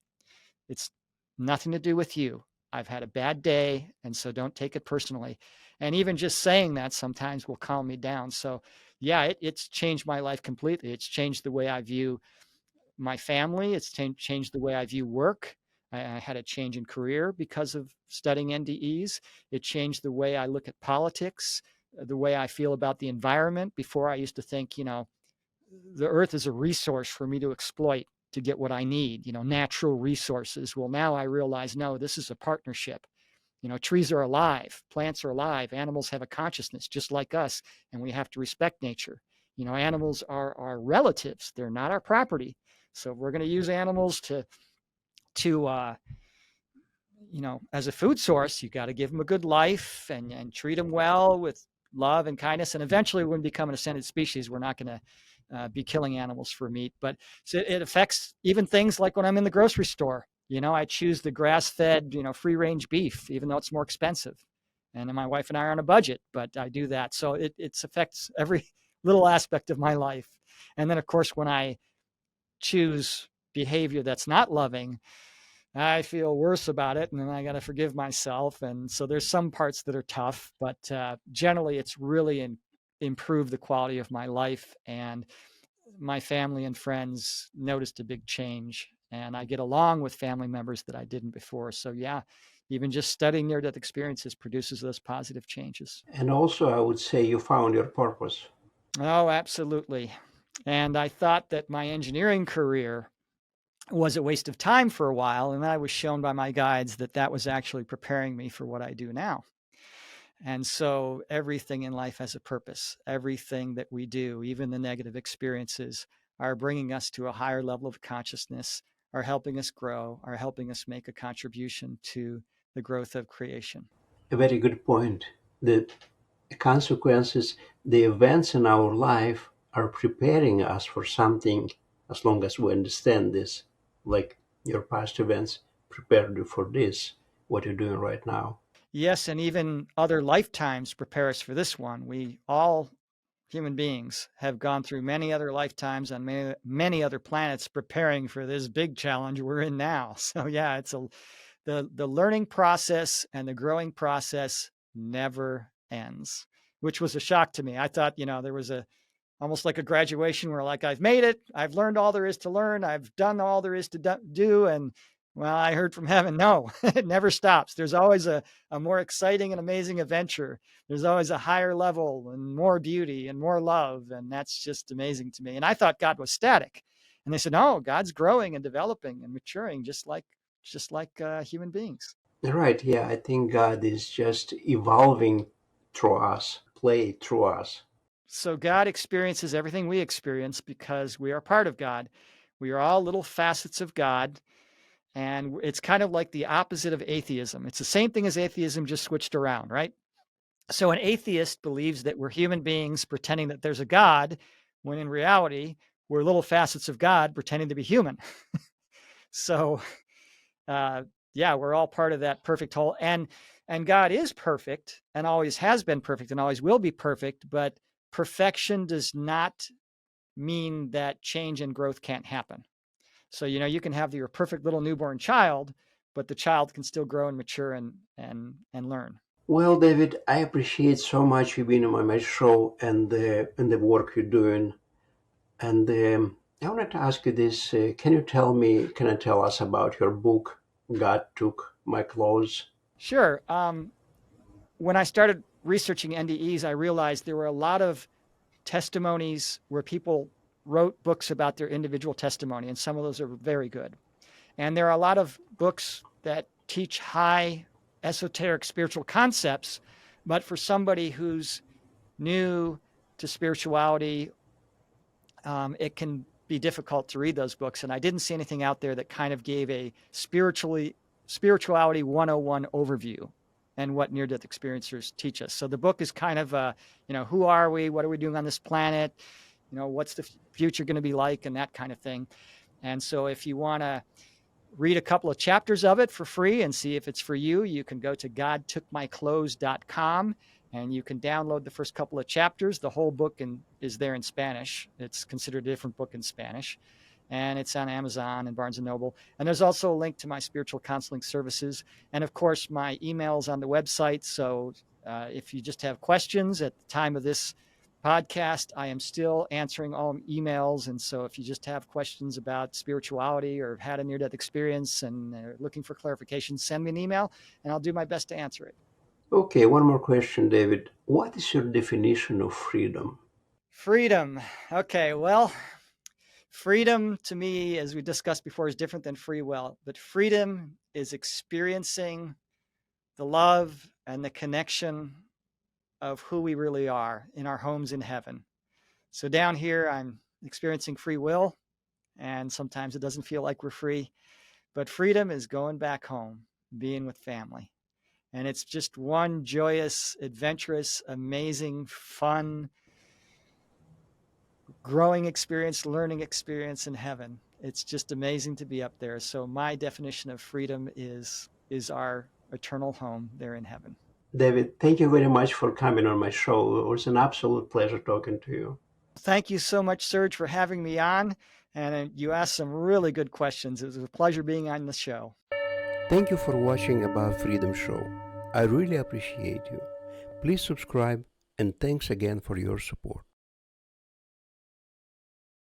It's nothing to do with you. I've had a bad day, and so don't take it personally. And even just saying that sometimes will calm me down. So yeah, it's changed my life completely. It's changed the way I view my family. It's changed the way I view work. I had a change in career because of studying NDEs. It changed the way I look at politics, the way I feel about the environment. Before, I used to think, the earth is a resource for me to exploit to get what I need, natural resources. Well, now I realize, no, this is a partnership. Trees are alive, plants are alive, animals have a consciousness just like us, and we have to respect nature. Animals are our relatives, they're not our property. So if we're going to use animals to as a food source, you got to give them a good life and treat them well with love and kindness. And eventually, when we become an ascended species, we're not going to be killing animals for meat. But so it affects even things like when I'm in the grocery store. I choose the grass-fed, free-range beef, even though it's more expensive. And then my wife and I are on a budget, but I do that. So it affects every little aspect of my life. And then, of course, when I choose behavior that's not loving, I feel worse about it, and then I got to forgive myself. And so there's some parts that are tough, but generally it's really improved the quality of my life. And my family and friends noticed a big change, and I get along with family members that I didn't before. So yeah, even just studying near-death experiences produces those positive changes. And also, I would say you found your purpose. Oh, absolutely. And I thought that my engineering career was a waste of time for a while. And then I was shown by my guides that that was actually preparing me for what I do now. And so everything in life has a purpose. Everything that we do, even the negative experiences, are bringing us to a higher level of consciousness, are helping us grow, are helping us make a contribution to the growth of creation. A very good point. The consequences, the events in our life are preparing us for something as long as we understand this. Like your past events prepared you for this, what you're doing right now. Yes, and even other lifetimes prepare us for this one. We all, human beings, have gone through many other lifetimes on many other planets preparing for this big challenge we're in now. So yeah, the learning process and the growing process never ends, which was a shock to me. I thought, there was almost like a graduation where, like, I've made it, I've learned all there is to learn, I've done all there is to do. And well, I heard from heaven, no, it never stops. There's always a more exciting and amazing adventure. There's always a higher level and more beauty and more love. And that's just amazing to me. And I thought God was static. And they said, no, God's growing and developing and maturing just like human beings. Right, yeah, I think God is just evolving through us, play through us. So God experiences everything we experience because we are part of God. We are all little facets of God. And it's kind of like the opposite of atheism. It's the same thing as atheism, just switched around, right? So an atheist believes that we're human beings pretending that there's a God, when in reality, we're little facets of God pretending to be human. So yeah, we're all part of that perfect whole. And God is perfect and always has been perfect and always will be perfect, but perfection does not mean that change and growth can't happen. So, you can have your perfect little newborn child, but the child can still grow and mature and learn. Well, David, I appreciate so much you being on my show and the work you're doing. And I wanted to ask you this: can you tell us about your book, God Took My Clothes? Sure. When I started researching NDEs, I realized there were a lot of testimonies where people wrote books about their individual testimony, and some of those are very good. And there are a lot of books that teach high esoteric spiritual concepts, but for somebody who's new to spirituality, it can be difficult to read those books. And I didn't see anything out there that kind of gave a spirituality 101 overview and what near-death experiencers teach us. So the book is kind of, who are we? What are we doing on this planet? What's the future going to be like, and that kind of thing. And so if you want to read a couple of chapters of it for free and see if it's for you, you can go to godtookmyclothes.com and you can download the first couple of chapters. The whole book is there in Spanish. It's considered a different book in Spanish. and it's on Amazon and Barnes & Noble. And there's also a link to my spiritual counseling services. And of course, my email's on the website. So if you just have questions at the time of this podcast, I am still answering all emails. And so if you just have questions about spirituality or had a near-death experience and are looking for clarification, send me an email and I'll do my best to answer it. Okay, one more question, David. What is your definition of freedom? Freedom. Okay, well, freedom to me, as we discussed before, is different than free will. But freedom is experiencing the love and the connection of who we really are in our homes in heaven. So down here, I'm experiencing free will, and sometimes it doesn't feel like we're free. But freedom is going back home, being with family. And it's just one joyous, adventurous, amazing, fun, growing experience, learning experience in heaven. It's just amazing to be up there. So my definition of freedom is our eternal home there in heaven. David, thank you very much for coming on my show. It was an absolute pleasure talking to you. Thank you so much, Serge, for having me on. And you asked some really good questions. It was a pleasure being on the show. Thank you for watching About Freedom Show. I really appreciate you. Please subscribe and thanks again for your support.